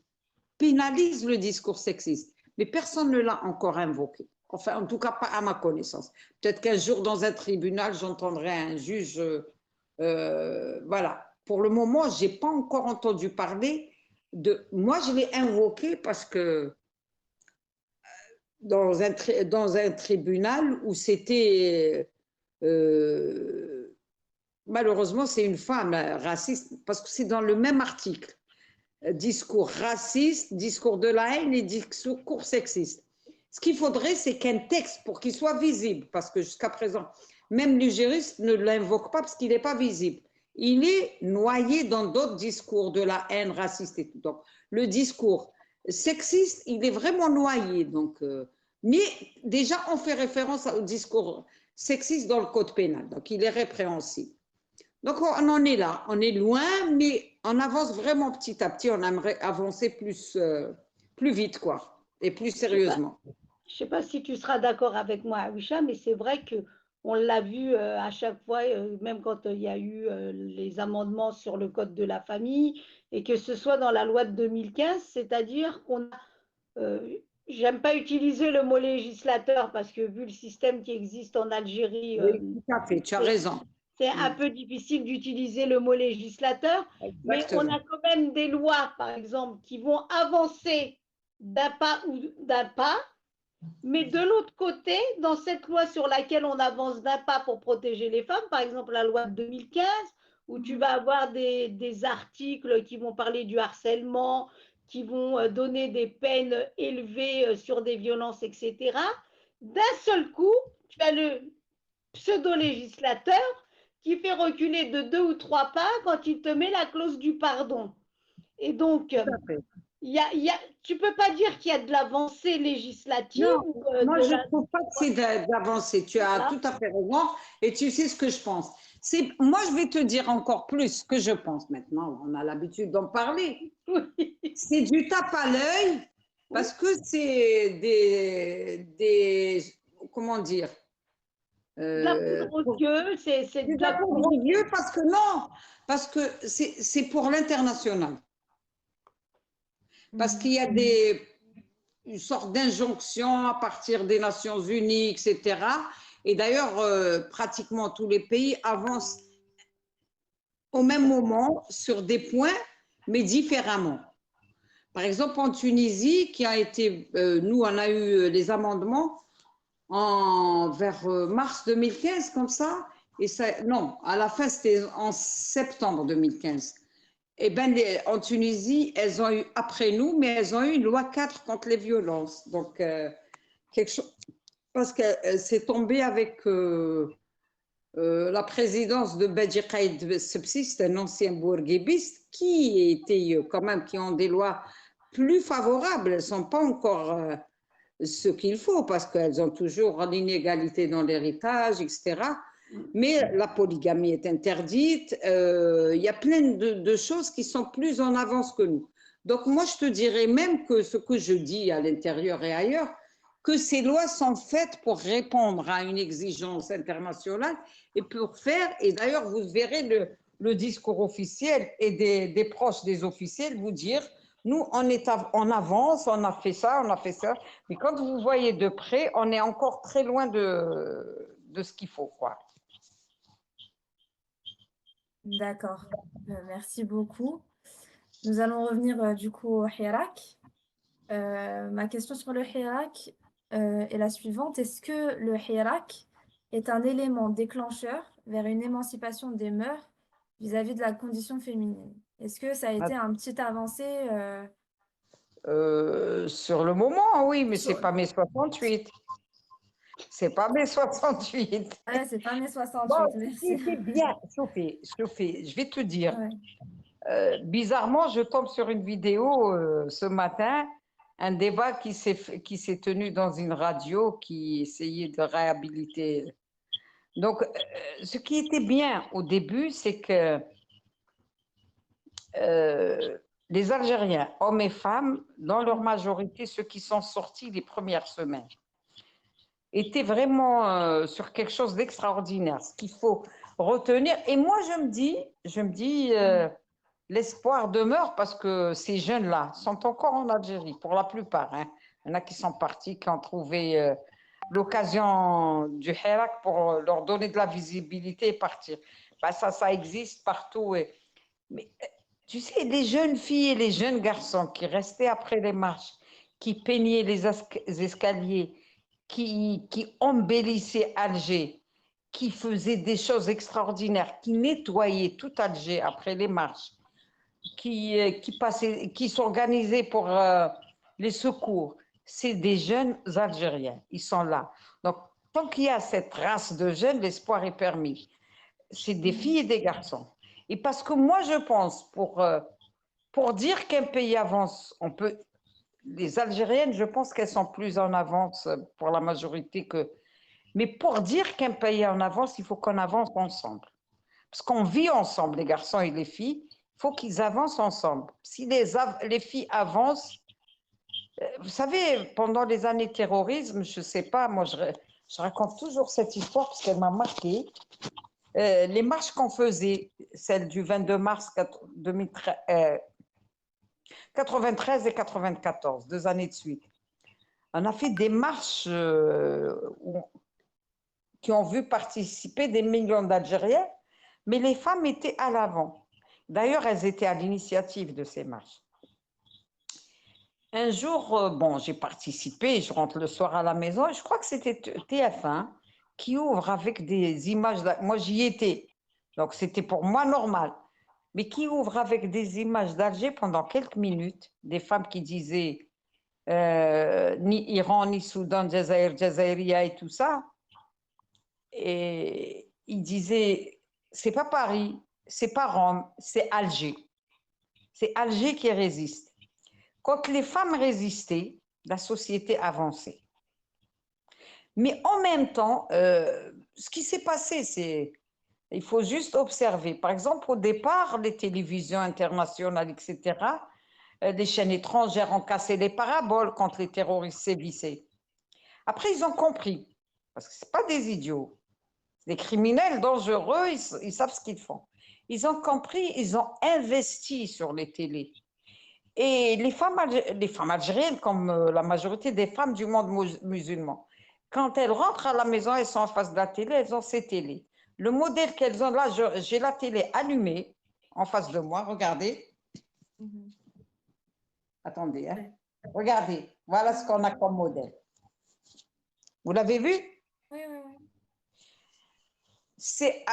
pénalise le discours sexiste, mais personne ne l'a encore invoqué. Enfin, en tout cas, pas à ma connaissance. Peut-être qu'un jour, dans un tribunal, j'entendrai un juge. Voilà. Pour le moment, je n'ai pas encore entendu parler de. Moi, je l'ai invoqué parce que dans un tribunal où c'était. Malheureusement, c'est une femme raciste, parce que c'est dans le même article. Discours raciste, discours de la haine et discours sexiste. Ce qu'il faudrait, c'est qu'un texte, pour qu'il soit visible, parce que jusqu'à présent, même les juristes ne l'invoquent pas parce qu'il n'est pas visible. Il est noyé dans d'autres discours de la haine raciste et tout. Donc, le discours sexiste, il est vraiment noyé. Donc, mais déjà, on fait référence au discours sexiste dans le code pénal. Donc, il est répréhensible. Donc, on en est là. On est loin, mais on avance vraiment petit à petit. On aimerait avancer plus vite, quoi, et plus sérieusement. Je ne sais pas si tu seras d'accord avec moi, Awisha, mais c'est vrai qu'on l'a vu à chaque fois, même quand il y a eu les amendements sur le code de la famille, et que ce soit dans la loi de 2015, c'est-à-dire qu'on a, j'aime pas utiliser le mot législateur parce que vu le système qui existe en Algérie, oui, tout à fait, tu as raison. C'est un peu difficile d'utiliser le mot législateur, mais on a quand même des lois, par exemple, qui vont avancer d'un pas ou d'un pas, mais de l'autre côté, dans cette loi sur laquelle on avance d'un pas pour protéger les femmes, par exemple la loi de 2015, où tu vas avoir des articles qui vont parler du harcèlement, qui vont donner des peines élevées sur des violences, etc., d'un seul coup, tu as le pseudo-législateur qui fait reculer de 2 ou 3 pas quand il te met la clause du pardon. Et donc, tu ne peux pas dire qu'il y a de l'avancée législative. Non, moi, je ne trouve pas que c'est d'avancée. Tu as tout à fait raison et tu sais ce que je pense. Moi, je vais te dire encore plus ce que je pense maintenant. On a l'habitude d'en parler. Oui. C'est du tape à l'œil parce que c'est comment dire, de la poudre aux yeux, c'est de la poudre aux yeux parce que c'est pour l'international. Parce qu'il y a une sorte d'injonction à partir des Nations Unies, etc. Et d'ailleurs, pratiquement tous les pays avancent au même moment sur des points, mais différemment. Par exemple, en Tunisie, qui a été, nous, on a eu les amendements vers mars 2015, comme ça. Et ça, non, à la fin, c'était en septembre 2015. Et ben, en Tunisie, elles ont eu, après nous, mais elles ont eu une loi 4 contre les violences. Donc, quelque chose, parce que c'est tombé avec la présidence de Beji Caïd Sebsi, c'est un ancien bourguibiste qui était quand même, qui ont des lois plus favorables. Elles ne sont pas encore ce qu'il faut parce qu'elles ont toujours l'inégalité dans l'héritage, etc. Mais la polygamie est interdite. Il y a plein de choses qui sont plus en avance que nous. Donc moi, je te dirais même que ce que je dis à l'intérieur et ailleurs, que ces lois sont faites pour répondre à une exigence internationale et pour faire, et d'ailleurs vous verrez le discours officiel et des proches des officiels vous dire, nous on est en avance, on a fait ça, mais quand vous voyez de près, on est encore très loin de ce qu'il faut, quoi. D'accord, merci beaucoup. Nous allons revenir du coup au Hirak. Ma question sur le Hirak est la suivante. Est-ce que le Hirak est un élément déclencheur vers une émancipation des mœurs vis-à-vis de la condition féminine? Est-ce que ça a été un petit avancé Sur le moment, oui, mais sur... c'est pas mai 68. C'est pas mai 68. Ouais, c'est pas mai 68, Bon, merci. c'est bien, je vais te dire. Ouais. Bizarrement, je tombe sur une vidéo ce matin, un débat qui s'est tenu dans une radio qui essayait de réhabiliter. Donc, ce qui était bien au début, c'est que les Algériens, hommes et femmes, dans leur majorité, ceux qui sont sortis les premières semaines, étaient vraiment sur quelque chose d'extraordinaire, ce qu'il faut retenir. Et moi, je me dis l'espoir demeure parce que ces jeunes-là sont encore en Algérie, pour la plupart. Hein. Il y en a qui sont partis, qui ont trouvé l'occasion du Hirak pour leur donner de la visibilité et partir. Ben, ça existe partout. Mais tu sais, les jeunes filles et les jeunes garçons qui restaient après les marches, qui peignaient les escaliers, qui embellissaient Alger, qui faisaient des choses extraordinaires, qui nettoyaient tout Alger après les marches, qui s'organisaient pour les secours. C'est des jeunes Algériens, ils sont là. Donc, tant qu'il y a cette race de jeunes, l'espoir est permis. C'est des filles et des garçons. Et parce que moi, je pense, pour dire qu'un pays avance, les Algériennes, je pense qu'elles sont plus en avance pour la majorité que... Mais pour dire qu'un pays est en avance, il faut qu'on avance ensemble. Parce qu'on vit ensemble, les garçons et les filles, il faut qu'ils avancent ensemble. Si les filles avancent, vous savez, pendant les années terrorisme, je ne sais pas, moi je raconte toujours cette histoire parce qu'elle m'a marquée. Les marches qu'on faisait, celles du 22 mars 93 et 94, 2 années de suite, on a fait des marches qui ont vu participer des millions d'Algériens, mais les femmes étaient à l'avant. D'ailleurs, elles étaient à l'initiative de ces marches. Un jour, bon, j'ai participé, je rentre le soir à la maison, et je crois que c'était TF1 qui ouvre avec des images, moi j'y étais, donc c'était pour moi normal, mais qui ouvre avec des images d'Alger pendant quelques minutes, des femmes qui disaient ni Iran, ni Soudan, Jazaïria et tout ça, et ils disaient, c'est pas Paris, c'est pas Rome, c'est Alger. C'est Alger qui résiste. Quand les femmes résistaient, la société avançait. Mais en même temps, ce qui s'est passé, c'est, il faut juste observer. Par exemple, au départ, les télévisions internationales, etc., les chaînes étrangères ont cassé les paraboles quand les terroristes sévissaient. Après, ils ont compris, parce que ce pas des idiots, des criminels dangereux, ils savent ce qu'ils font. Ils ont compris, ils ont investi sur les télés. Et les femmes algériennes, comme la majorité des femmes du monde musulman, Quand elles rentrent à la maison, elles sont en face de la télé, elles ont ces télés. Le modèle qu'elles ont là, j'ai la télé allumée en face de moi, regardez. Attendez, hein. Ouais. Regardez, voilà ce qu'on a comme modèle. Vous l'avez vu? Oui, oui, oui. C'est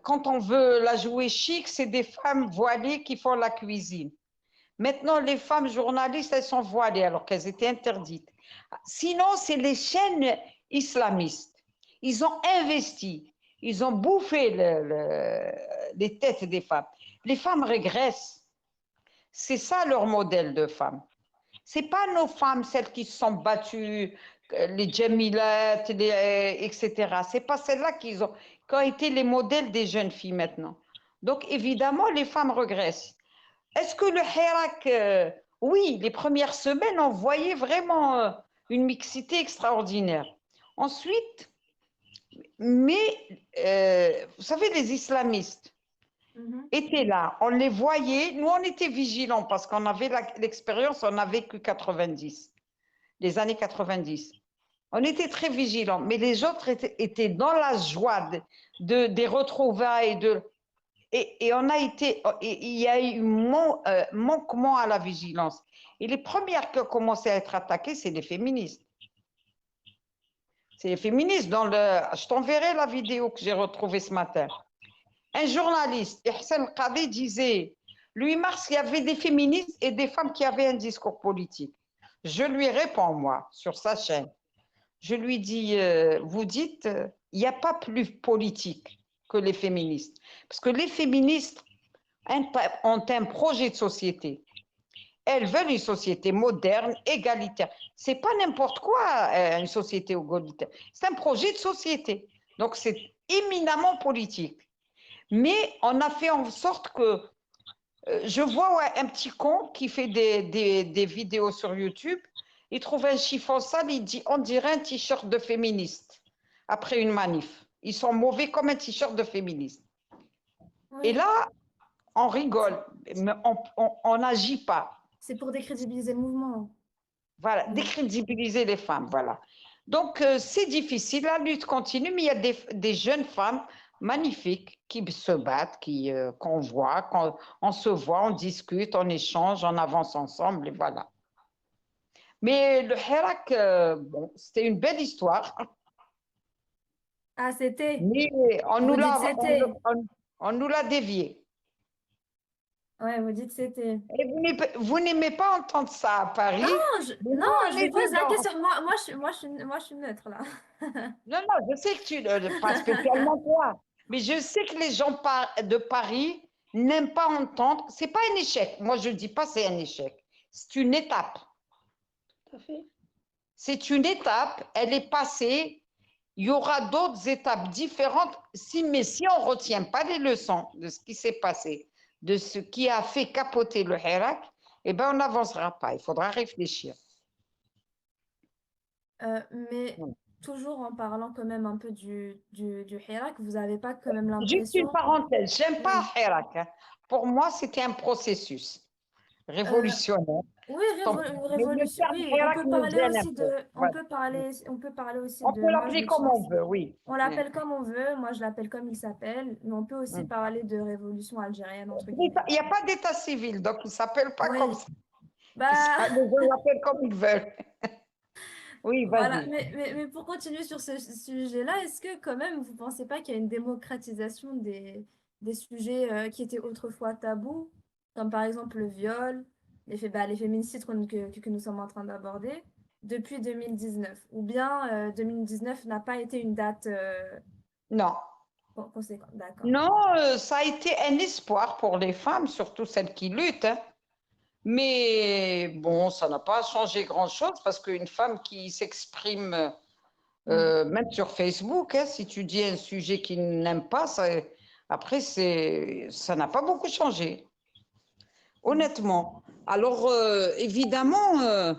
quand on veut la jouer chic, c'est des femmes voilées qui font la cuisine. Maintenant, les femmes journalistes, elles sont voilées alors qu'elles étaient interdites. Sinon, c'est les chaînes islamistes. Ils ont investi, ils ont bouffé les têtes des femmes. Les femmes régressent. C'est ça leur modèle de femme. C'est pas nos femmes, celles qui se sont battues, les Jamilat, etc. C'est pas celles-là qui ont été les modèles des jeunes filles maintenant. Donc, évidemment, les femmes régressent. Est-ce que le Hirak, oui, les premières semaines, on voyait vraiment une mixité extraordinaire. Ensuite, mais vous savez, les islamistes étaient là, on les voyait, nous on était vigilants parce qu'on avait l'expérience, on a vécu 90, les années 90. On était très vigilants, mais les autres étaient dans la joie des retrouvailles, et on a été, il y a eu manquement à la vigilance. Et les premières qui ont commencé à être attaquées, c'est les féministes. C'est les féministes. Je t'enverrai la vidéo que j'ai retrouvée ce matin. Un journaliste, Ihsan Qadi, disait, le 8 mars, il y avait des féministes et des femmes qui avaient un discours politique. Je lui réponds, moi, sur sa chaîne. Je lui dis, vous dites, il n'y a pas plus politique que les féministes. Parce que les féministes ont un projet de société. Elles veulent une société moderne, égalitaire. Ce n'est pas n'importe quoi, une société égalitaire. C'est un projet de société. Donc, c'est éminemment politique. Mais on a fait en sorte que je vois un petit con qui fait des vidéos sur YouTube. Il trouve un chiffon sale, il dit on dirait un t-shirt de féministe après une manif. Ils sont mauvais comme un t-shirt de féministe. Oui. Et là, on rigole, mais on n'agit pas. C'est pour décrédibiliser le mouvement. Voilà, décrédibiliser les femmes, voilà. Donc, c'est difficile, la lutte continue, mais il y a des jeunes femmes magnifiques qui se battent, qu'on voit, on se voit, on discute, on échange, on avance ensemble, et voilà. Mais le Hirak, bon, c'était une belle histoire. Ah, c'était. Mais on nous l'a dévié. Ouais, vous dites c'était. Et vous n'aimez pas entendre ça à Paris? Non, je on est pose la dedans. question. Moi, je suis neutre là. Non, je sais que pas spécialement toi, mais je sais que les gens de Paris n'aiment pas entendre. C'est pas un échec. Moi, je ne dis pas c'est un échec. C'est une étape. Tout à fait. C'est une étape. Elle est passée. Il y aura d'autres étapes différentes. Mais si on ne retient pas les leçons de ce qui s'est passé, de ce qui a fait capoter le Hirak, eh ben, on n'avancera pas. Il faudra réfléchir. Mais toujours en parlant quand même un peu du Hirak, vous n'avez pas quand même Juste une l'impression. parenthèse. J'aime pas Hirak. Hein. Pour moi, c'était un processus révolutionnaire. Oui, révolution. Oui, Hirak on peut nous parler gêne un aussi peu. de. Voilà. On peut parler aussi On de. peut Moi, je l'appeler comme on veut, oui. On l'appelle comme on veut. Moi, je l'appelle comme il s'appelle. Mais on peut aussi Mm. parler de révolution algérienne entre Il guillemets. n'y a pas d'état civil, donc il ne s'appelle pas Oui. comme ça. Bah, Les gens l'appellent comme ils veulent. Oui, voilà. vas-y. Mais pour continuer sur ce sujet-là, est-ce que quand même vous ne pensez pas qu'il y a une démocratisation des sujets qui étaient autrefois tabous, comme par exemple le viol, les féminicides que nous sommes en train d'aborder, depuis 2019? Ou bien 2019 n'a pas été une date Non. conséquente? D'accord. Non, ça a été un espoir pour les femmes, surtout celles qui luttent. Hein. Mais bon, ça n'a pas changé grand-chose parce qu'une femme qui s'exprime, même sur Facebook, hein, si tu dis un sujet qu'il n'aime pas, après, ça n'a pas beaucoup changé. Honnêtement. Alors, évidemment,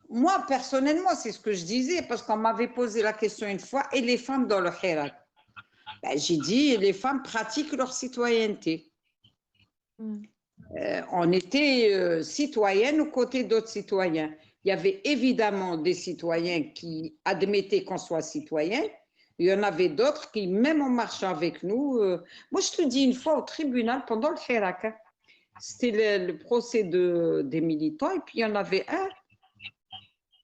moi, personnellement, c'est ce que je disais parce qu'on m'avait posé la question une fois, et les femmes dans le Hirak? Ben, j'ai dit, les femmes pratiquent leur citoyenneté. On était citoyennes aux côtés d'autres citoyens. Il y avait évidemment des citoyens qui admettaient qu'on soit citoyen. Il y en avait d'autres qui, même en marchant avec nous, moi je te dis une fois au tribunal pendant le Hirak, hein, c'était le procès des militants et puis il y en avait un,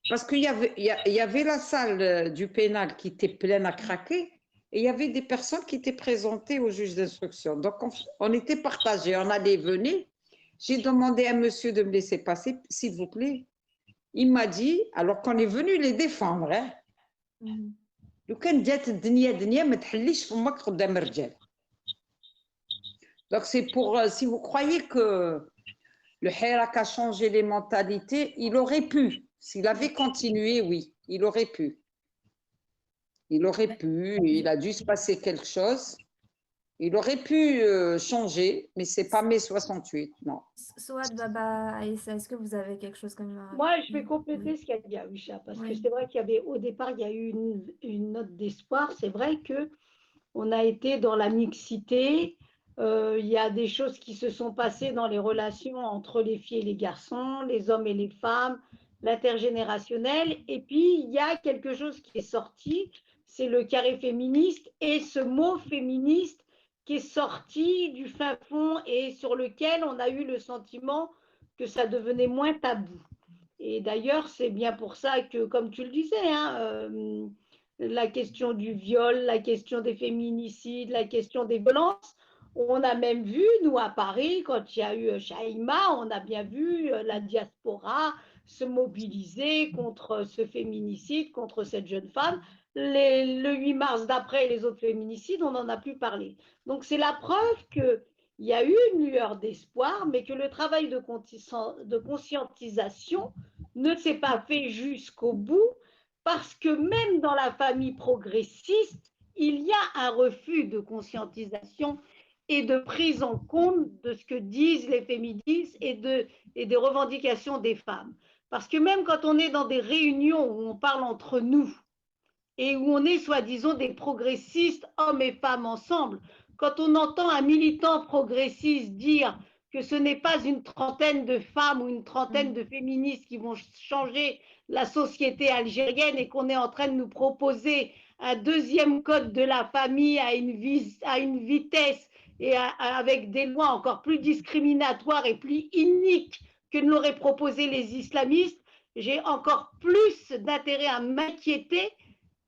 parce qu'il y avait la salle du pénal qui était pleine à craquer et il y avait des personnes qui étaient présentées au juge d'instruction. Donc on était partagés, on allait venir. J'ai demandé à monsieur de me laisser passer, s'il vous plaît. Il m'a dit, alors qu'on est venu les défendre, hein, لو كان جات الدنيا دنيا ما تحليش فمك قدام الرجال. Donc c'est pour, si vous croyez que le Hirak a changé les mentalités, il aurait pu. S'il avait continué, oui, il aurait pu. Il aurait pu, il a dû se passer quelque chose. Il aurait pu changer, mais c'est pas mai 68, non. Souad Baba Aïssa, est-ce que vous avez quelque chose comme ça? Moi, je vais compléter ce qu'a dit Aouisha, parce que c'est vrai qu'il y avait, au départ, il y a eu une note d'espoir. C'est vrai qu'on a été dans la mixité. Il y a des choses qui se sont passées dans les relations entre les filles et les garçons, les hommes et les femmes, l'intergénérationnel. Et puis, il y a quelque chose qui est sorti, c'est le carré féministe et ce mot féministe qui est sorti du fin fond et sur lequel on a eu le sentiment que ça devenait moins tabou. Et d'ailleurs, c'est bien pour ça que, comme tu le disais, hein, la question du viol, la question des féminicides, la question des violences, on a même vu, nous à Paris, quand il y a eu Shaima, on a bien vu la diaspora se mobiliser contre ce féminicide, contre cette jeune femme. Le 8 mars d'après les autres féminicides, on n'en a plus parlé. Donc c'est la preuve qu'il y a eu une lueur d'espoir, mais que le travail de conscientisation ne s'est pas fait jusqu'au bout, parce que même dans la famille progressiste, il y a un refus de conscientisation et de prise en compte de ce que disent les féministes et des revendications des femmes. Parce que même quand on est dans des réunions où on parle entre nous et où on est soi-disant des progressistes, hommes et femmes ensemble, quand on entend un militant progressiste dire que ce n'est pas une trentaine de femmes ou une trentaine de féministes qui vont changer la société algérienne et qu'on est en train de nous proposer un deuxième code de la famille à une vitesse et avec des lois encore plus discriminatoires et plus iniques que ne l'auraient proposé les islamistes, j'ai encore plus d'intérêt à m'inquiéter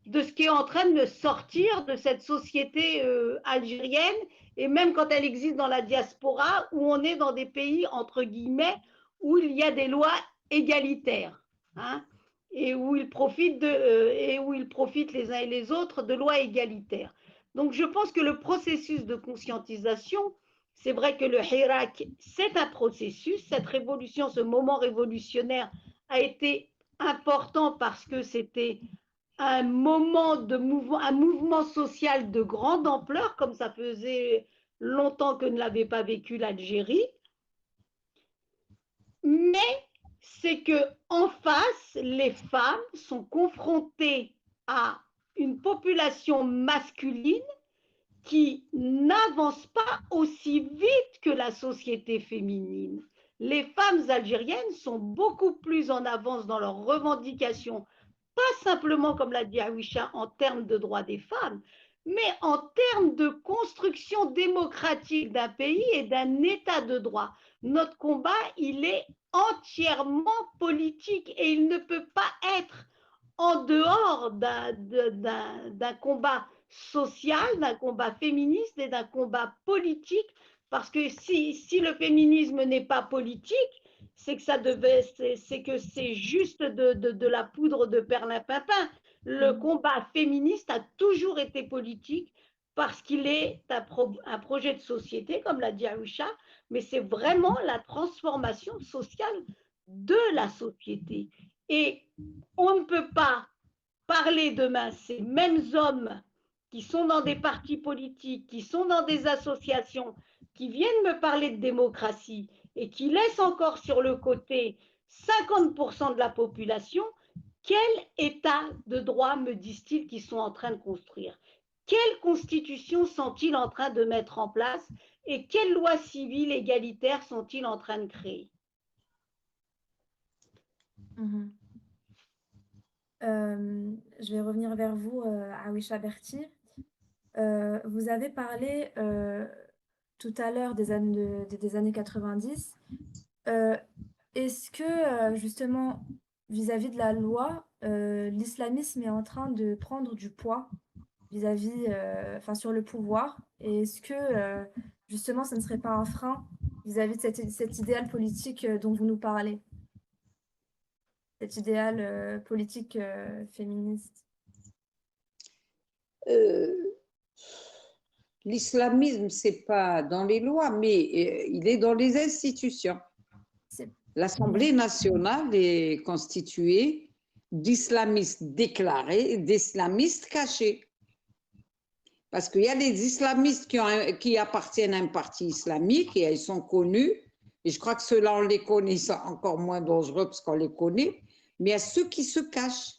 de ce qui est en train de sortir de cette société algérienne, et même quand elle existe dans la diaspora, où on est dans des pays, entre guillemets, où il y a des lois égalitaires, hein, et où ils profitent les uns et les autres de lois égalitaires. Donc je pense que le processus de conscientisation, c'est vrai que le Hirak, c'est un processus, cette révolution, ce moment révolutionnaire a été important parce que c'était un moment de mouvement, un mouvement social de grande ampleur, comme ça faisait longtemps que ne l'avait pas vécu l'Algérie. Mais c'est que en face, les femmes sont confrontées à une population masculine qui n'avance pas aussi vite que la société féminine. Les femmes algériennes sont beaucoup plus en avance dans leurs revendications, pas simplement, comme l'a dit Aouisha, en termes de droits des femmes, mais en termes de construction démocratique d'un pays et d'un état de droit. Notre combat, il est entièrement politique et il ne peut pas être en dehors d'un combat social, d'un combat féministe et d'un combat politique, parce que si le féminisme n'est pas politique, c'est que c'est juste de la poudre de perlimpinpin. Le combat féministe a toujours été politique parce qu'il est un projet de société, comme l'a dit Aouisha, mais c'est vraiment la transformation sociale de la société. Et on ne peut pas parler demain ces mêmes hommes qui sont dans des partis politiques, qui sont dans des associations, qui viennent me parler de démocratie et qui laissent encore sur le côté 50% de la population. Quel état de droit, me disent-ils, qu'ils sont en train de construire? Quelle constitution sont-ils en train de mettre en place et quelles lois civiles égalitaires sont-ils en train de créer? Je vais revenir vers vous, Awisha Berti. Vous avez parlé tout à l'heure des années 90. Est-ce que, justement, vis-à-vis de la loi, l'islamisme est en train de prendre du poids vis-à-vis, enfin, sur le pouvoir? Et est-ce que, justement, ça ne serait pas un frein vis-à-vis de cet idéal politique dont vous nous parlez? Cet idéal politique féministe? Euh, L'islamisme, c'est pas dans les lois, mais il est dans les institutions. C'est- L'Assemblée nationale est constituée d'islamistes déclarés et d'islamistes cachés. Parce qu'il y a des islamistes qui appartiennent à un parti islamique et ils sont connus. Et je crois que ceux-là, on les connaît, ils sont encore moins dangereux parce qu'on les connaît. Mais il y a ceux qui se cachent,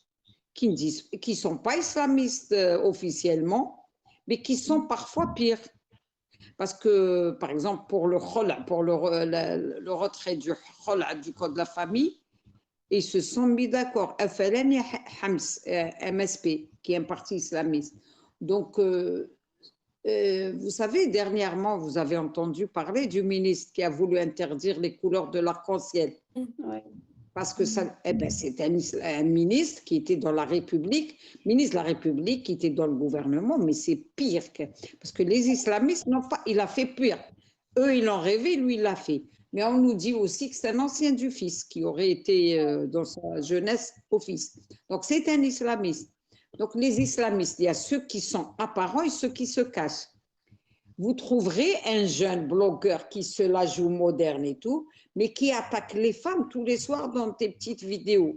qui ne sont pas islamistes officiellement, mais qui sont parfois pires. Parce que, par exemple, pour le retrait du khola du code de la famille, ils se sont mis d'accord. FLN et Hams, MSP, qui est un parti islamiste. Donc, vous savez, dernièrement, vous avez entendu parler du ministre qui a voulu interdire les couleurs de l'arc-en-ciel. Ouais. Parce que ça, c'est un ministre qui était dans la République, ministre de la République qui était dans le gouvernement, mais c'est pire. Parce que les islamistes n'ont pas, il a fait pire. Eux, ils l'ont rêvé, lui, il l'a fait. Mais on nous dit aussi que c'est un ancien du fils qui aurait été dans sa jeunesse au fils. Donc, c'est un islamiste. Donc, les islamistes, il y a ceux qui sont apparents et ceux qui se cachent. Vous trouverez un jeune blogueur qui se la joue moderne et tout, mais qui attaque les femmes tous les soirs dans des petites vidéos.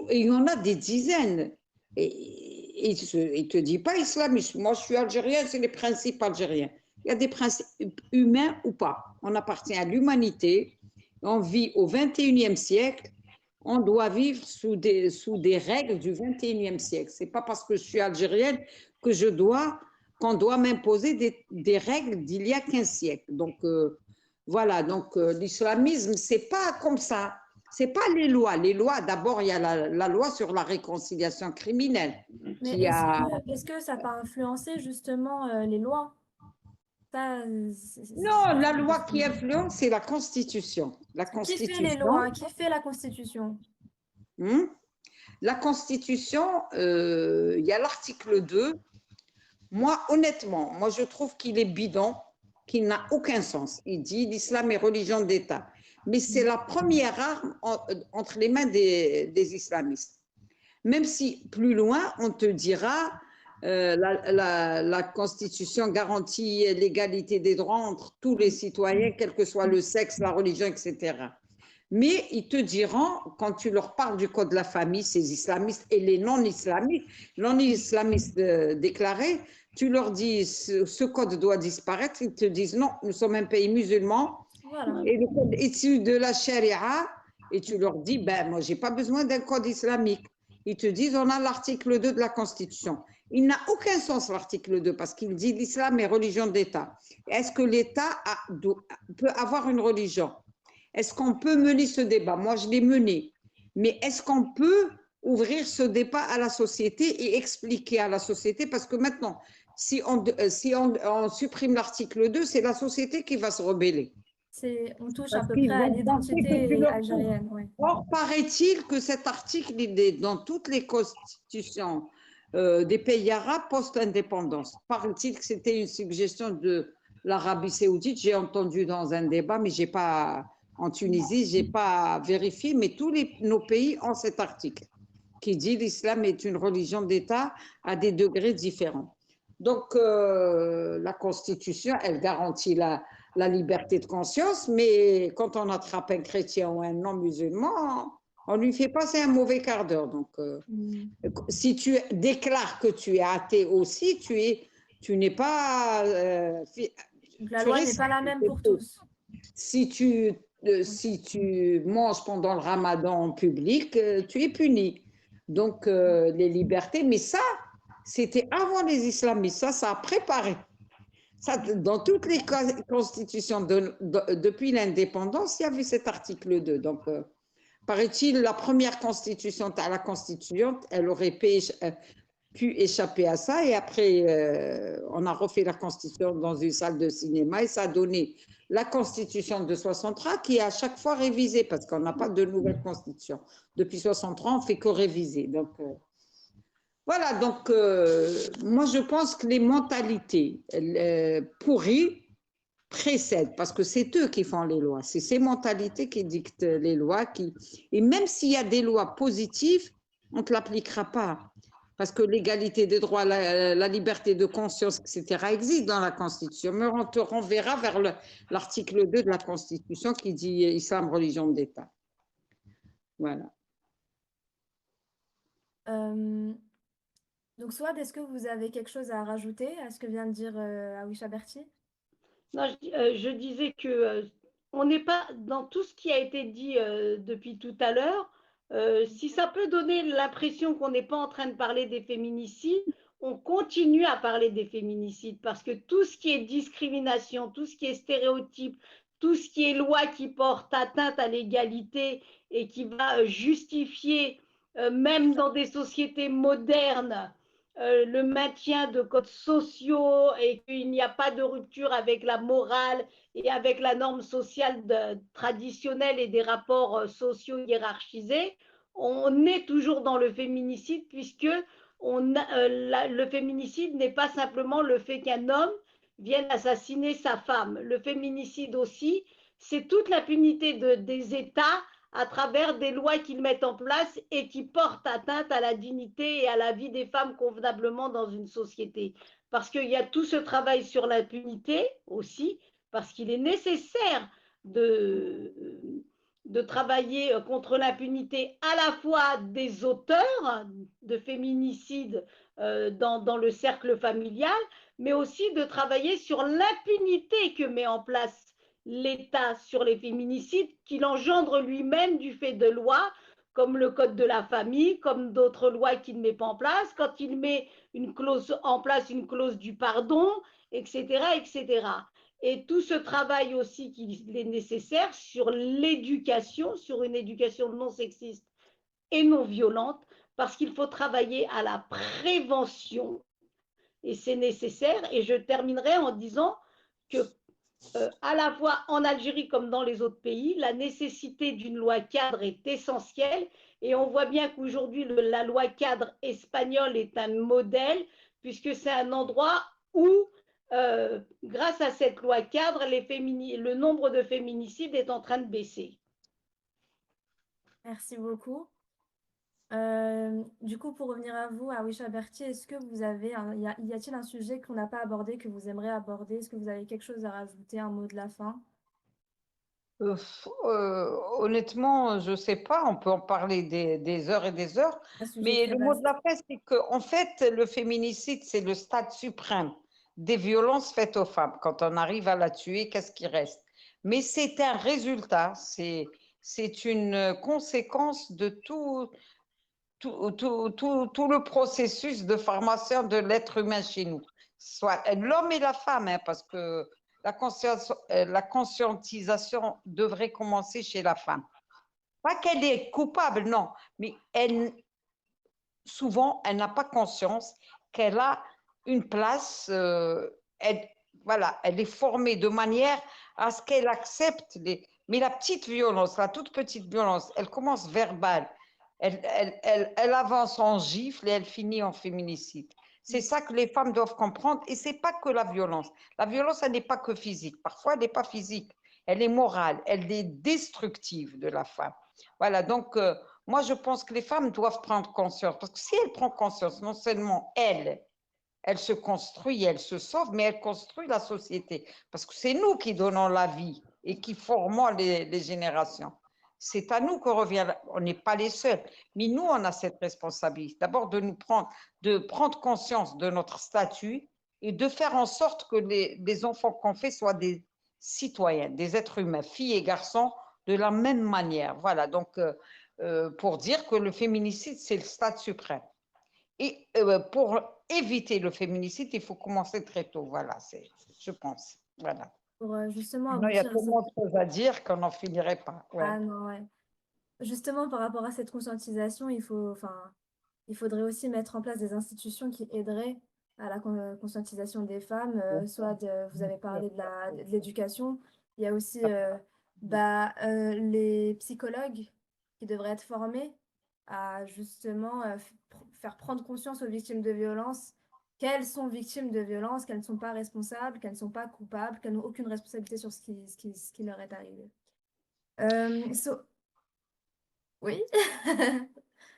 Et il y en a des dizaines. Et il ne te dit pas islamiste. Moi, je suis algérien, c'est les principes algériens. Il y a des principes humains ou pas. On appartient à l'humanité. On vit au 21e siècle. On doit vivre sous des règles du 21e siècle. Ce n'est pas parce que je suis algérienne qu'on doit m'imposer des règles d'il y a 15 siècles. Donc, voilà. Donc, l'islamisme, ce n'est pas comme ça. Ce n'est pas les lois. Les lois, d'abord, il y a la loi sur la réconciliation criminelle. Mais est-ce que ça n'a pas influencé justement les lois? Non, la loi qui influence, c'est la Constitution. La Qui fait les Constitution. lois? Qui fait la Constitution? La Constitution, il y a l'article 2. Moi, honnêtement, je trouve qu'il est bidon, qu'il n'a aucun sens. Il dit l'islam est religion d'État. Mais c'est la première arme entre les mains des islamistes. Même si plus loin, on te dira la Constitution garantit l'égalité des droits entre tous les citoyens, quel que soit le sexe, la religion, etc. Mais ils te diront, quand tu leur parles du code de la famille, ces islamistes et les non-islamistes déclarés, tu leur dis ce code doit disparaître, ils te disent non, nous sommes un pays musulman, Voilà. et le code issu de la charia, et tu leur dis, ben moi j'ai pas besoin d'un code islamique. Ils te disent, on a l'article 2 de la Constitution. Il n'a aucun sens l'article 2 parce qu'il dit l'islam est religion d'État. Est-ce que l'État peut avoir une religion? Est-ce qu'on peut mener ce débat? Moi, je l'ai mené. Mais est-ce qu'on peut ouvrir ce débat à la société et expliquer à la société? Parce que maintenant, si on supprime l'article 2, c'est la société qui va se rebeller. On touche Parce à peu qu'ils près à vont penser que tu l'identité leur algérienne. Ouais. Or, paraît-il que cet article est dans toutes les constitutions des pays arabes post-indépendance. Paraît-il que c'était une suggestion de l'Arabie saoudite. J'ai entendu dans un débat, mais j'ai pas en Tunisie, j'ai pas vérifié, mais tous nos pays ont cet article qui dit l'islam est une religion d'État à des degrés différents. Donc, la Constitution, elle garantit la liberté de conscience, mais quand on attrape un chrétien ou un non-musulman, on lui fait passer un mauvais quart d'heure. Donc, si tu déclares que tu es athée aussi, tu n'es pas... la loi n'est pas la même pour tous. Si tu manges pendant le ramadan en public, tu es puni. Donc, les libertés, mais ça, c'était avant les islamistes, ça a préparé. Ça, dans toutes les constitutions depuis l'indépendance, il y avait cet article 2. Donc, paraît-il, la première constitution, à la constituante, elle aurait pu échapper à ça. Et après, on a refait la constitution dans une salle de cinéma et ça a donné la constitution de 63 qui est à chaque fois révisée parce qu'on n'a pas de nouvelle constitution. Depuis 63, on ne fait que réviser. Donc, voilà, donc moi je pense que les mentalités pourries précèdent, parce que c'est eux qui font les lois, c'est ces mentalités qui dictent les lois, et même s'il y a des lois positives, on ne te l'appliquera pas, parce que l'égalité des droits, la liberté de conscience, etc., existe dans la Constitution, mais on te renverra vers l'article 2 de la Constitution qui dit Islam, religion d'État. Voilà. Donc, Souad, est-ce que vous avez quelque chose à rajouter à ce que vient de dire Awisha Berti? Non, je disais que on n'est pas dans tout ce qui a été dit depuis tout à l'heure. Si ça peut donner l'impression qu'on n'est pas en train de parler des féminicides, on continue à parler des féminicides parce que tout ce qui est discrimination, tout ce qui est stéréotype, tout ce qui est loi qui porte atteinte à l'égalité et qui va justifier, même dans des sociétés modernes, le maintien de codes sociaux et qu'il n'y a pas de rupture avec la morale et avec la norme sociale traditionnelle et des rapports sociaux hiérarchisés, on est toujours dans le féminicide puisque le féminicide n'est pas simplement le fait qu'un homme vienne assassiner sa femme. Le féminicide aussi, c'est toute l'impunité des États à travers des lois qu'ils mettent en place et qui portent atteinte à la dignité et à la vie des femmes convenablement dans une société. Parce qu'il y a tout ce travail sur l'impunité aussi, parce qu'il est nécessaire de travailler contre l'impunité à la fois des auteurs de féminicides dans le cercle familial, mais aussi de travailler sur l'impunité que met en place l'État sur les féminicides qu'il engendre lui-même du fait de lois comme le code de la famille, comme d'autres lois qu'il ne met pas en place, quand il met en place une clause du pardon, etc., etc. Et tout ce travail aussi qu'il est nécessaire sur l'éducation, sur une éducation non sexiste et non violente, parce qu'il faut travailler à la prévention, et c'est nécessaire. Et je terminerai en disant que à la fois en Algérie comme dans les autres pays, la nécessité d'une loi cadre est essentielle et on voit bien qu'aujourd'hui la loi cadre espagnole est un modèle puisque c'est un endroit où, grâce à cette loi cadre, le nombre de féminicides est en train de baisser. Merci beaucoup. Du coup, pour revenir à vous, Awisha Berti, est-ce que vous avez y a-t-il un sujet qu'on n'a pas abordé que vous aimeriez aborder? Est-ce que vous avez quelque chose à rajouter, un mot de la fin? Honnêtement, je ne sais pas, on peut en parler des heures et des heures, Un sujet mais très le mot vaste. de la fin, c'est qu'en fait, le féminicide, c'est le stade suprême des violences faites aux femmes. Quand on arrive à la tuer, qu'est-ce qui reste? Mais c'est un résultat, c'est une conséquence de tout le processus de formation de l'être humain chez nous, soit l'homme et la femme, hein, parce que la conscientisation devrait commencer chez la femme. Pas qu'elle est coupable, non, mais souvent, elle n'a pas conscience qu'elle a une place, voilà, elle est formée de manière à ce qu'elle accepte Mais la petite violence, la toute petite violence, elle commence verbale, elle avance en gifle et elle finit en féminicide. C'est ça que les femmes doivent comprendre et c'est pas que la violence. La violence, elle n'est pas que physique. Parfois, elle n'est pas physique. Elle est morale, elle est destructive de la femme. Voilà, donc moi, je pense que les femmes doivent prendre conscience, parce que si elles prennent conscience, non seulement elles se construisent, elles se sauvent, mais elles construisent la société, parce que c'est nous qui donnons la vie et qui formons les générations. C'est à nous que revient, on n'est pas les seuls, mais nous, on a cette responsabilité, d'abord de prendre conscience de notre statut et de faire en sorte que les enfants qu'on fait soient des citoyens, des êtres humains, filles et garçons, de la même manière. Voilà, donc pour dire que le féminicide, c'est le stade suprême. Et pour éviter le féminicide, il faut commencer très tôt. Voilà, je pense. Voilà. Pour justement Non, il y a aboutir à ça. tellement de choses à dire qu'on n'en finirait pas. Ouais. Ah non, ouais. justement, par rapport à cette conscientisation, il faudrait aussi mettre en place des institutions qui aideraient à la conscientisation des femmes. Vous avez parlé de l'éducation. Il y a aussi les psychologues qui devraient être formés à justement faire prendre conscience aux victimes de violences qu'elles sont victimes de violences, qu'elles ne sont pas responsables, qu'elles ne sont pas coupables, qu'elles n'ont aucune responsabilité sur ce qui leur est arrivé. Oui.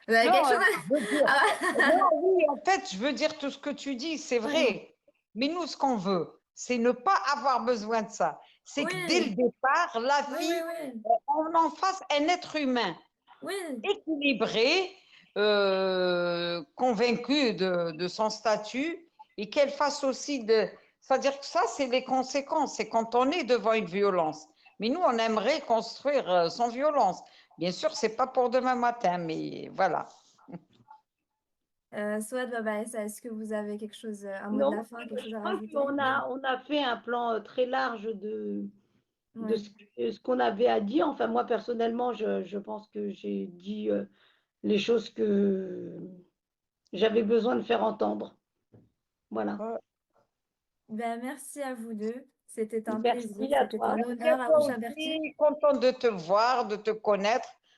Vous avez Non, quelque chose je veux dire, à... non, oui, en fait, je veux dire tout ce que tu dis, c'est vrai. Mais nous, ce qu'on veut, c'est ne pas avoir besoin de ça. C'est que dès le Oui, départ, la oui, fille, oui, on en fasse un être humain oui, équilibré, convaincu de son statut et qu'elle fasse aussi de... C'est-à-dire que ça, c'est les conséquences. C'est quand on est devant une violence. Mais nous, on aimerait construire sans violence. Bien sûr, c'est pas pour demain matin, mais voilà. Souad Baba Essa, est-ce que vous avez quelque chose, un mot de Non, la fin, quelque chose je à crois rajouter? qu'on a fait un plan très large de Oui. ce qu'on avait à dire. Enfin, moi, personnellement, je pense que j'ai dit les choses que j'avais besoin de faire entendre. Voilà. Ben, merci à vous deux. C'était un plaisir, Merci à c'était toi. un Merci à honneur à toi Oucha Berti. aussi, contente de te voir, de te connaître.